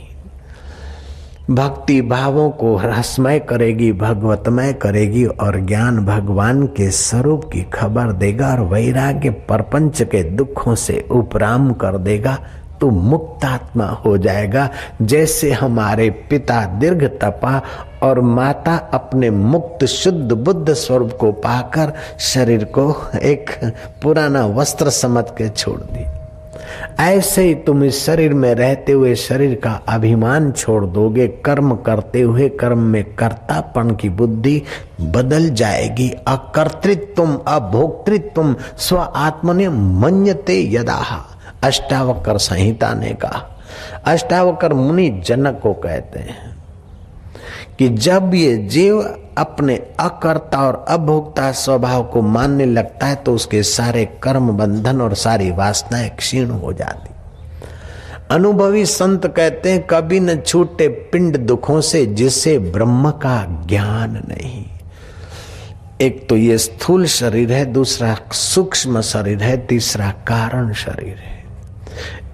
Speaker 1: भक्ति भावों को रसमय करेगी, भगवतमय करेगी, और ज्ञान भगवान के स्वरूप की खबर देगा, और वैराग्य प्रपंच के दुखों से उपराम कर देगा। तो मुक्त आत्मा हो जाएगा। जैसे हमारे पिता दीर्घ तपा और माता अपने मुक्त शुद्ध बुद्ध स्वरूप को पाकर शरीर को एक पुराना वस्त्र समझ के छोड़ दी, ऐसे ही तुम इस शरीर में रहते हुए शरीर का अभिमान छोड़ दोगे। कर्म करते हुए कर्म में कर्तापन की बुद्धि बदल जाएगी। अकर्तृत्व अभोक्तृत्व स्व आत्मने मन्यते यदाह, अष्टावक्र संहिता ने कहा। अष्टावक्र मुनि जनक को कहते हैं कि जब ये जीव अपने अकर्ता और अभोक्ता स्वभाव को मानने लगता है तो उसके सारे कर्म बंधन और सारी वासनाएं क्षीण हो जाती। अनुभवी संत कहते हैं कभी न छूटे पिंड दुखों से जिसे ब्रह्म का ज्ञान नहीं। एक तो ये स्थूल शरीर है, दूसरा सूक्ष्म शरीर है, तीसरा कारण शरीर है।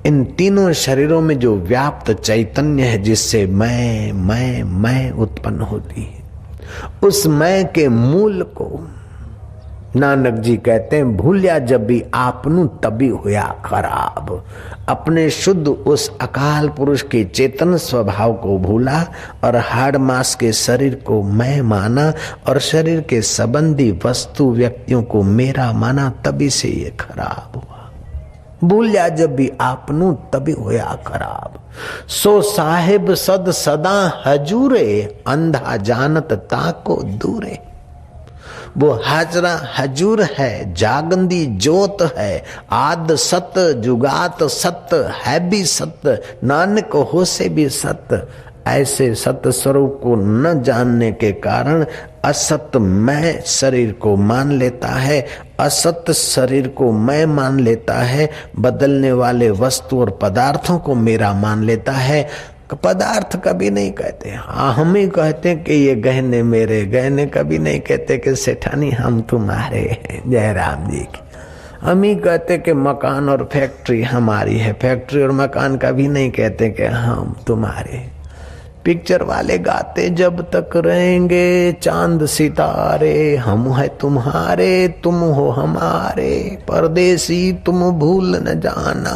Speaker 1: इन तीनों शरीरों में जो व्याप्त चैतन्य है जिससे मैं उत्पन्न होती है, उस मैं के मूल को नानक जी कहते हैं भूलिया जब भी आपनु तभी हुआ खराब। अपने शुद्ध उस अकाल पुरुष के चेतन स्वभाव को भूला और हाड़ मांस के शरीर को मैं माना और शरीर के संबंधी वस्तु व्यक्तियों को मेरा माना, तभी से ये खराब हुआ। भूलिया जब भी आपनु तभी होया खराब। सो साहिब सद सदा हजूरे, अंधा जानत ताको दूरे। वो हाजरा हजूर है, जागंदी जोत है, आद सत जुगात सत है भी सत, नानक हो से भी सत। ऐसे सत स्वरूप को न जानने के कारण असत मैं शरीर को मान लेता है, असत शरीर को मैं मान लेता है, बदलने वाले वस्तु और पदार्थों को मेरा मान लेता है। पदार्थ कभी नहीं कहते, हाँ हम ही कहते हैं कि ये गहने मेरे, गहने कभी नहीं कहते कि सेठानी हम तुम्हारे हैं। जय राम जी की। हम ही कहते कि मकान और फैक्ट्री हमारी है, फैक्ट्री और मकान का भी नहीं कहते कि हम तुम्हारे। पिक्चर वाले गाते जब तक रहेंगे चांद सितारे, हम है तुम्हारे तुम हो हमारे, परदेसी तुम भूल न जाना।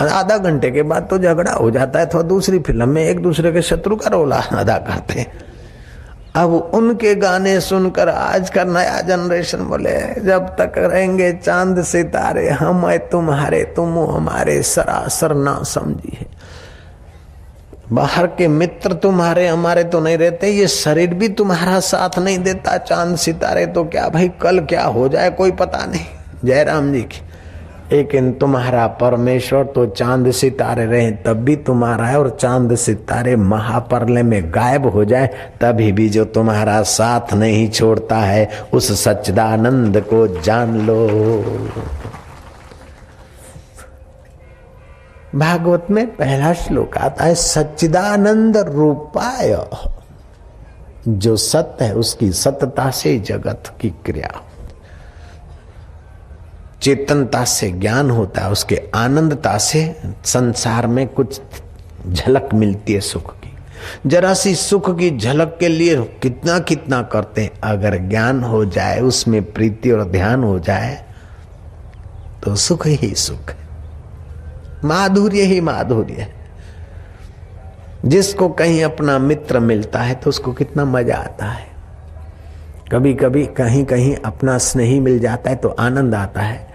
Speaker 1: आधा घंटे के बाद तो झगड़ा हो जाता है, तो दूसरी फिल्म में एक दूसरे के शत्रु का रोल अदा करते हैं। अब उनके गाने सुनकर आज का नया जनरेशन बोले जब तक रहेंगे चांद सितारे, हम है तुम्हारे तुम हो हमारे, सरासर ना समझिए। बाहर के मित्र तुम्हारे हमारे तो नहीं रहते, ये शरीर भी तुम्हारा साथ नहीं देता। चांद सितारे तो क्या भाई, कल क्या हो जाए कोई पता नहीं। जयराम जी की, लेकिन तुम्हारा परमेश्वर तो चांद सितारे रहे तब भी तुम्हारा है, और चांद सितारे महाप्रलय में गायब हो जाए तभी भी जो तुम्हारा साथ नहीं छोड़ता है, उस सच्चिदानंद को जान लो। भागवत में पहला श्लोक आता है, सच्चिदानंद रूपाय। जो सत्य है उसकी सत्यता से जगत की क्रिया, चेतनता से ज्ञान होता है, उसके आनंदता से संसार में कुछ झलक मिलती है सुख की। जरा सी सुख की झलक के लिए कितना कितना करते हैं, अगर ज्ञान हो जाए, उसमें प्रीति और ध्यान हो जाए तो सुख ही सुख है, माधुर्य ही माधुर्य है। जिसको कहीं अपना मित्र मिलता है तो उसको कितना मजा आता है। कभी कभी कहीं कहीं अपना स्नेही मिल जाता है तो आनंद आता है,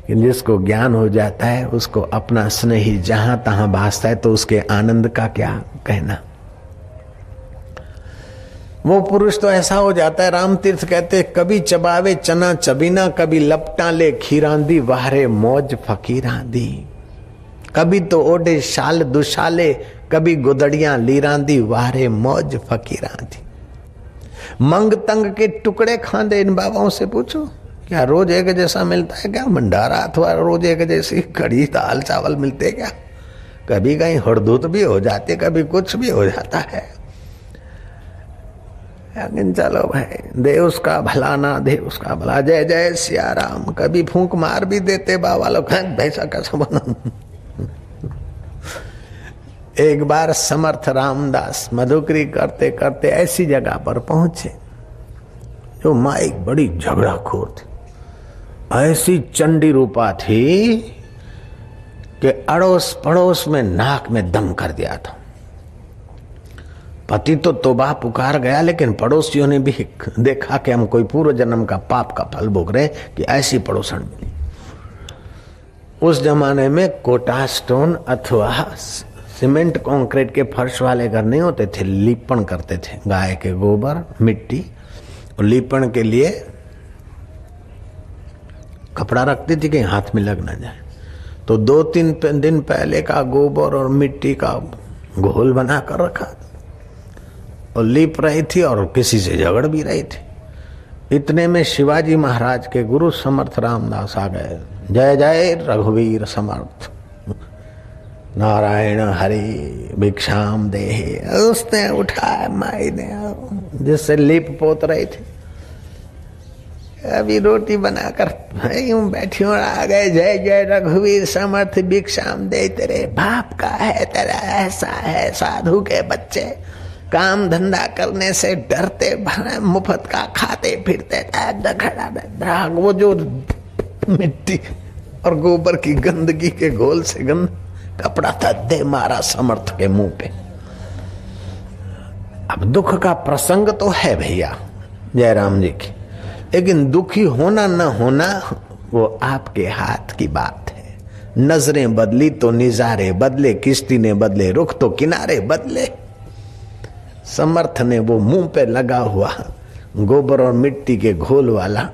Speaker 1: कि जिसको ज्ञान हो जाता है उसको अपना स्नेही जहां तहां भासता है तो उसके आनंद का क्या कहना। वो पुरुष तो ऐसा हो जाता है, राम तीर्थ कहते कभी चबावे चना चबीना, कभी लपटा ले खीरांदी, वाहरे मौज फकीरांदी। कभी तो ओढ़े शाल दुशाले, कभी गुदड़ियां लीरांदी, वाहरे मौज फकीरांदी। मंग तंग के टुकड़े खांदे, इन बाबाओं से पूछो क्या रोज एक जैसा मिलता है क्या भंडारा, अथवा रोज एक जैसी कड़ी दाल चावल मिलते क्या? कभी कहीं हड़दूत भी हो जाते, कभी कुछ भी हो जाता है। लेकिन चलो भाई, दे उसका भला ना दे उसका भला, जय जय सिया राम। कभी फूंक मार भी देते बाबा लोग, भैंसा कैसा बना। एक बार समर्थ रामदास मधुकरी करते करते ऐसी जगह पर पहुंचे जो माई बड़ी झगड़ाखोर थी, ऐसी चंडी रूपा थी कि अड़ोस पड़ोस में नाक में दम कर दिया था। पति तो तौबा पुकार गया, लेकिन पड़ोसियों ने भी देखा कि हम कोई पूर्व जन्म का पाप का फल भोग रहे कि ऐसी पड़ोसन मिली। उस जमाने में कोटा स्टोन अथवा सीमेंट कंक्रीट के फर्श वाले घर नहीं होते थे, लीपण करते थे, गाय के गोबर मिट्टी, और लीपण के लिए कपड़ा रखती थी कि हाथ में लग ना जाए। तो 2-3 दिन पहले का गोबर और मिट्टी का घोल बना कर रखा और लीप रही थी, और किसी से झगड़ भी रही थी। इतने में शिवाजी महाराज के गुरु समर्थ रामदास आ गए। जय जय रघुवीर समर्थ, नारायण हरि भिक्षाम देहे। उसने उठाया माई ने, जिससे लीप पोत रही थी, अभी रोटी बनाकर यूं बैठी और आ गए। जय जय रघुवीर समर्थ भिक्षाम दे, तेरे बाप का है, तेरा ऐसा है। साधु के बच्चे काम धंधा करने से डरते, मुफ्त का खाते फिरते। वो जो मिट्टी और गोबर की गंदगी के घोल से गंद कपड़ा था, दे मारा समर्थ के मुंह पे। अब दुख का प्रसंग तो है भैया जयराम जी की, लेकिन दुखी होना न होना वो आपके हाथ की बात है। नजरें बदली तो निजारे बदले, किश्ती ने बदले रुख तो किनारे बदले। समर्थ ने वो मुंह पे लगा हुआ गोबर और मिट्टी के घोल वाला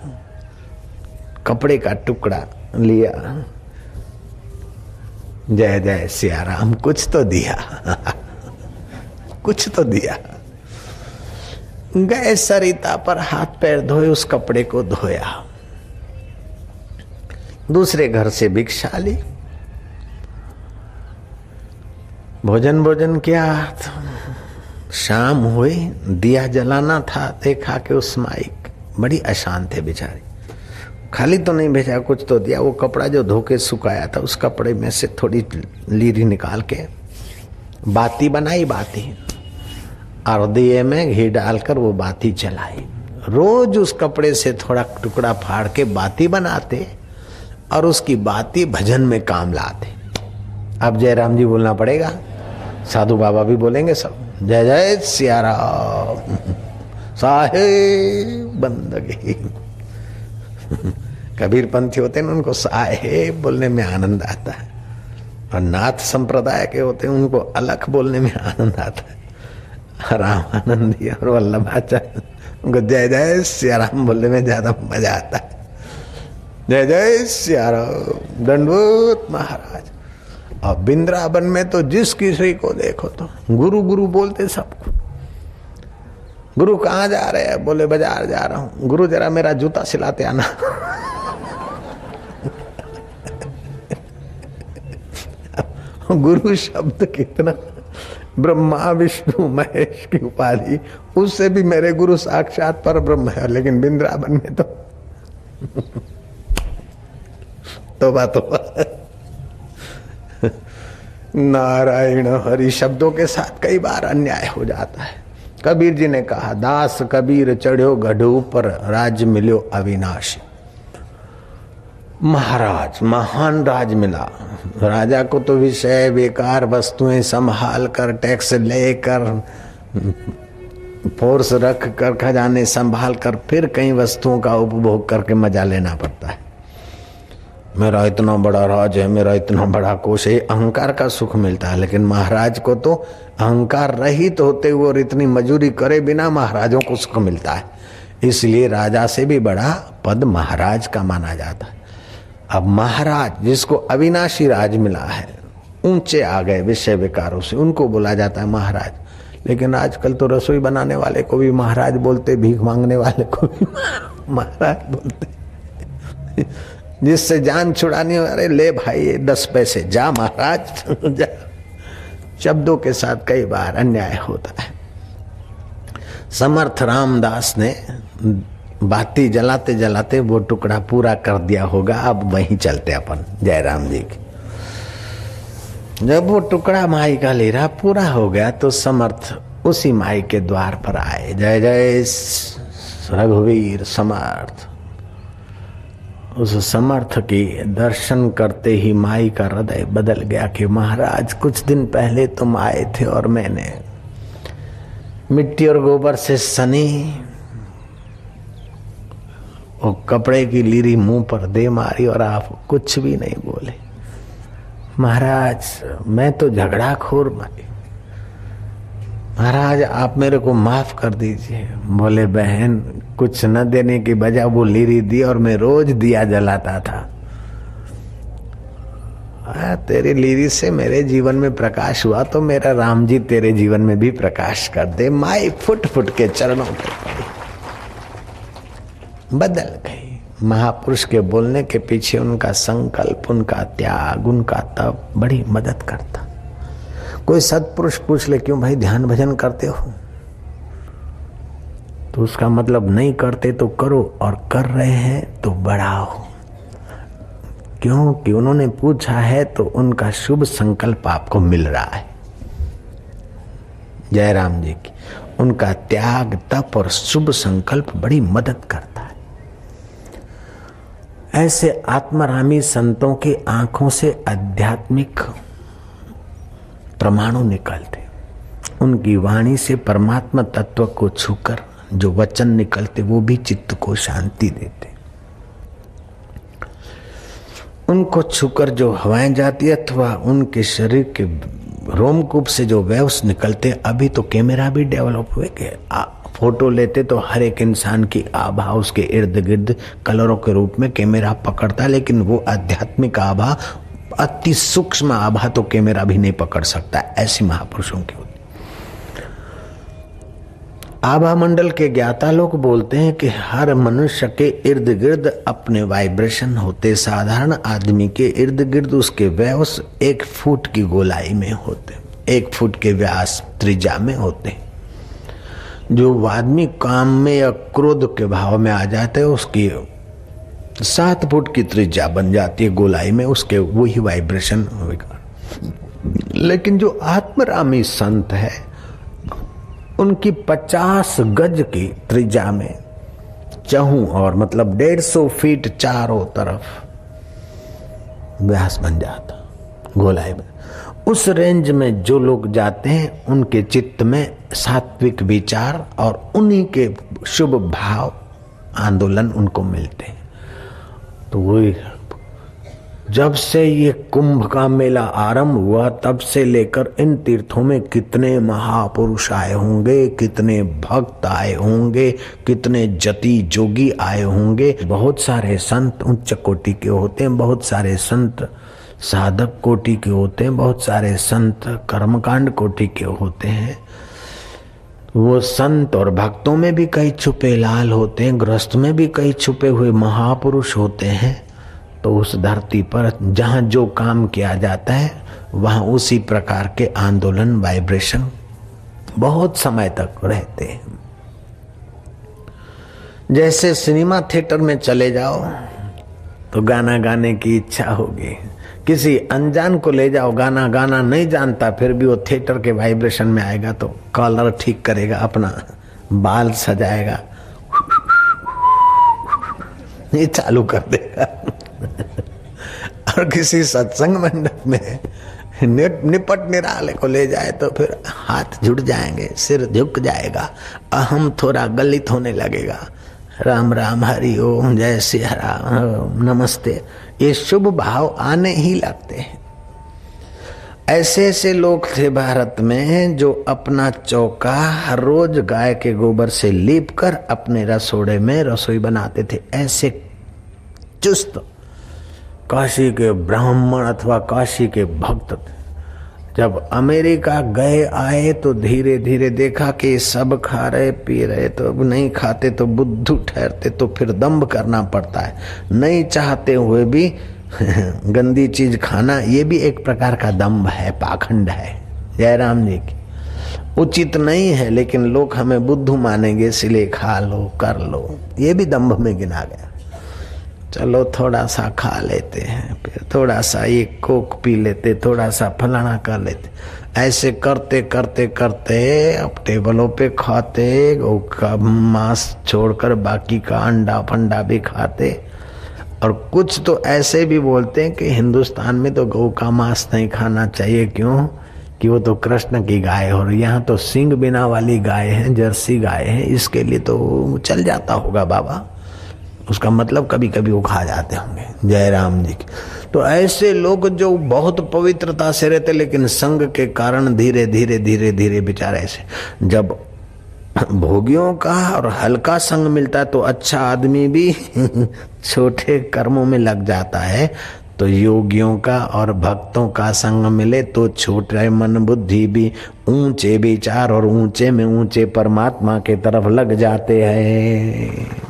Speaker 1: कपड़े का टुकड़ा लिया। जय जय सिया राम, कुछ तो दिया कुछ तो दिया। गए सरिता पर, हाथ पैर धोए, उस कपड़े को धोया, दूसरे घर से भिक्षा ली, भोजन किया। शाम हुई, दिया जलाना था, देखा कि उस माई बड़ी अशांत है बेचारी, खाली तो नहीं भेजा, कुछ तो दिया। वो कपड़ा जो धो के सुखाया था उस कपड़े में से थोड़ी लीरी निकाल के बाती बनाई, बाती, और दिए में घी डालकर वो बाती जलाई। रोज उस कपड़े से थोड़ा टुकड़ा फाड़ के बाती बनाते और उसकी बाती भजन में काम लाते। अब जयराम जी बोलना पड़ेगा, साधु बाबा भी बोलेंगे सब, जय जय सिया राम साहेब बंदगी। कबीर पंथी होते हैं उनको साहेब बोलने में आनंद आता है, और नाथ संप्रदाय के होते हैं उनको अलख बोलने में आनंद आता है। रामानंदी और वल्लभाचार्य उनको जय जय सिया राम बोलने में ज्यादा मजा आता है। जय जय सिया राम, दंडवत महाराज। और वृंदावन में तो जिस किसी को देखो तो गुरु गुरु बोलते सबको। गुरु कहाँ जा रहे हैं? बोले बाजार जा रहा हूं। गुरु जरा मेरा जूता सिलाते आना। गुरु शब्द कितना, ब्रह्मा विष्णु महेश की उपाधि, उससे भी मेरे गुरु साक्षात पर ब्रह्म है। लेकिन वृंदावन में तो तोबा तोबा। नारायण हरि शब्दों के साथ कई बार अन्याय हो जाता है। कबीर जी ने कहा, दास कबीर चढ़्यो गढ़ ऊपर, राज मिल्यो अविनाशी। महाराज, महान राज मिला। राजा को तो विषय बेकार वस्तुएं संभाल कर, टैक्स लेकर, फोर्स रख कर, खजाने संभाल कर, फिर कई वस्तुओं का उपभोग करके मजा लेना पड़ता है। मेरा इतना बड़ा राज है, मेरा इतना बड़ा कोश है, अहंकार का सुख मिलता है। लेकिन महाराज को तो अहंकार रहित होते हुए और इतनी मजूरी करे बिना महाराजों को सुख मिलता है। इसलिए राजा से भी बड़ा पद महाराज का माना जाता है। अब महाराज जिसको अविनाशी राज मिला है, ऊंचे आ गए विषय विकारों से, उनको बोला जाता है महाराज। लेकिन आजकल तो रसोई बनाने वाले को भी महाराज बोलते, भीख मांगने वाले को भी महाराज बोलते। जिससे जान छुड़ानी हो, अरे ले भाई 10 पैसे, जा महाराज जा। शब्दों के साथ कई बार अन्याय होता है। समर्थ रामदास ने बाती जलाते जलाते वो टुकड़ा पूरा कर दिया होगा। अब वहीं चलते अपन जयराम जी की। जब वो टुकड़ा माई का लेरा पूरा हो गया तो समर्थ उसी माई के द्वार पर आए। जय जय रघुवीर समर्थ। उस समर्थ की दर्शन करते ही माई का हृदय बदल गया कि महाराज कुछ दिन पहले तुम आए थे और मैंने मिट्टी और गोबर से सनी और कपड़े की लीरी मुंह पर दे मारी और आप कुछ भी नहीं बोले। महाराज मैं तो झगड़ा खोर माई, महाराज आप मेरे को माफ कर दीजिए। बोले बहन कुछ न देने की बजाय वो लीरी दी और मैं रोज दिया जलाता था। तेरी लीरी से मेरे जीवन में प्रकाश हुआ तो मेरा राम जी तेरे जीवन में भी प्रकाश कर दे। माई फुट फुट के चरणों पर पड़ी, बदल गई। महापुरुष के बोलने के पीछे उनका संकल्प, उनका त्याग, उनका तप बड़ी मदद करता। कोई सत्पुरुष पूछ ले क्यों भाई ध्यान भजन करते हो, तो उसका मतलब नहीं करते तो करो और कर रहे हैं तो बढ़ाओ। क्योंकि उन्होंने पूछा है तो उनका शुभ संकल्प आपको मिल रहा है। जयराम जी की उनका त्याग, तप और शुभ संकल्प बड़ी मदद करता है। ऐसे आत्मरामी संतों की आंखों से आध्यात्मिक प्रमाणों निकलते। उनकी वाणी से परमात्मा तत्व को छूकर जो वचन निकलते वो भी चित्त को शांति देते। उनको छूकर जो हवाएं जाती अथवा उनके शरीर के रोमकूप से जो वेव्स निकलते। अभी तो कैमरा भी डेवलप हुए कि फोटो लेते तो हर एक इंसान की आभा उसके इर्द गिर्द कलरों के रूप में कैमरा पकड़ता, लेकिन वो आध्यात्मिक आभा, अति सूक्ष्म आभा तो कैमरा भी नहीं पकड़ सकता। ऐसी महापुरुषों की होती। आभा मंडल के ज्ञाता लोग बोलते हैं कि हर मनुष्य के इर्द गिर्द अपने वाइब्रेशन होते। साधारण आदमी के इर्द गिर्द उसके वेव्स 1 फुट की गोलाई में होते, 1 फुट के व्यास त्रिज्या में होते। जो आदमी काम में या क्रोध के भाव में आ जाते है उसकी 7 फुट की त्रिज्या बन जाती है गोलाई में, उसके वही वाइब्रेशन होगा। लेकिन जो आत्मरामी संत है उनकी 50 गज की त्रिज्या में चहु और मतलब 150 फीट चारों तरफ व्यास बन जाता गोलाई में। उस रेंज में जो लोग जाते हैं उनके चित्त में सात्विक विचार और उन्हीं के शुभ भाव आंदोलन उनको मिलते हैं। तो वही जब से ये कुंभ का मेला आरंभ हुआ तब से लेकर इन तीर्थों में कितने महापुरुष आए होंगे, कितने भक्त आए होंगे, कितने जति जोगी आए होंगे। बहुत सारे संत उच्च कोटि के होते हैं, बहुत सारे संत साधक कोटि के होते हैं, बहुत सारे संत कर्मकांड कोटि के होते हैं। वो संत और भक्तों में भी कई छुपे लाल होते हैं, गृहस्थ में भी कई छुपे हुए महापुरुष होते हैं। तो उस धरती पर जहाँ जो काम किया जाता है वहाँ उसी प्रकार के आंदोलन वाइब्रेशन बहुत समय तक रहते हैं। जैसे सिनेमा थिएटर में चले जाओ तो गाना गाने की इच्छा होगी, किसी अनजान को ले जाओ गाना गाना नहीं जानता फिर भी वो थिएटर के वाइब्रेशन में आएगा तो कॉलर ठीक करेगा, अपना बाल सजाएगा, ये चालू कर देगा। और किसी सत्संग मंडप में निपट निराले को ले जाए तो फिर हाथ जुड़ जाएंगे, सिर झुक जाएगा, अहम थोड़ा गलित होने लगेगा। राम राम हरि ओम जय सिया राम नमस्ते, ये शुभ भाव आने ही लगते हैं। ऐसे ऐसे लोग थे भारत में जो अपना चौका हर रोज गाय के गोबर से लीप कर अपने रसोड़े में रसोई बनाते थे। ऐसे चुस्त काशी के ब्राह्मण अथवा काशी के भक्त थे। जब अमेरिका गए आए तो धीरे धीरे देखा कि सब खा रहे पी रहे, तो अब नहीं खाते तो बुद्धू ठहरते, तो फिर दंभ करना पड़ता है। नहीं चाहते हुए भी गंदी चीज खाना, ये भी एक प्रकार का दंभ है, पाखंड है। जयराम जी की उचित नहीं है, लेकिन लोग हमें बुद्धू मानेंगे इसलिए खा लो कर लो, ये भी दंभ में गिना गया। चलो थोड़ा सा खा लेते हैं, फिर थोड़ा सा ये कोक पी लेते, थोड़ा सा फलाना कर लेते। ऐसे करते करते करते अब टेबलों पे खाते, गौ का मांस छोड़कर बाकी का अंडा फंडा भी खाते। और कुछ तो ऐसे भी बोलते हैं कि हिंदुस्तान में तो गौ का मांस नहीं खाना चाहिए, क्यों कि वो तो कृष्ण की गाय है और यहाँ तो सींग बिना वाली गाय है, जर्सी गाय है, इसके लिए तो चल जाता होगा बाबा। उसका मतलब कभी कभी वो खा जाते होंगे। जय राम जी की। तो ऐसे लोग जो बहुत पवित्रता से रहते लेकिन संग के कारण धीरे धीरे धीरे धीरे बेचारे ऐसे, जब भोगियों का और हल्का संग मिलता है तो अच्छा आदमी भी छोटे कर्मों में लग जाता है। तो योगियों का और भक्तों का संग मिले तो छोटे मन बुद्धि भी ऊंचे विचार और ऊंचे में ऊंचे परमात्मा के तरफ लग जाते हैं।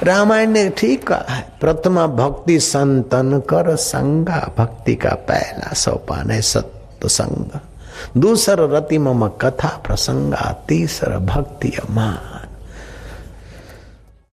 Speaker 1: रामायण ने ठीक कहा है, प्रथमा भक्ति संतन कर संगा, भक्ति का पहला सोपान है सत्संग। दूसर रति मम कथा प्रसंगा, तीसर भक्ति माँ।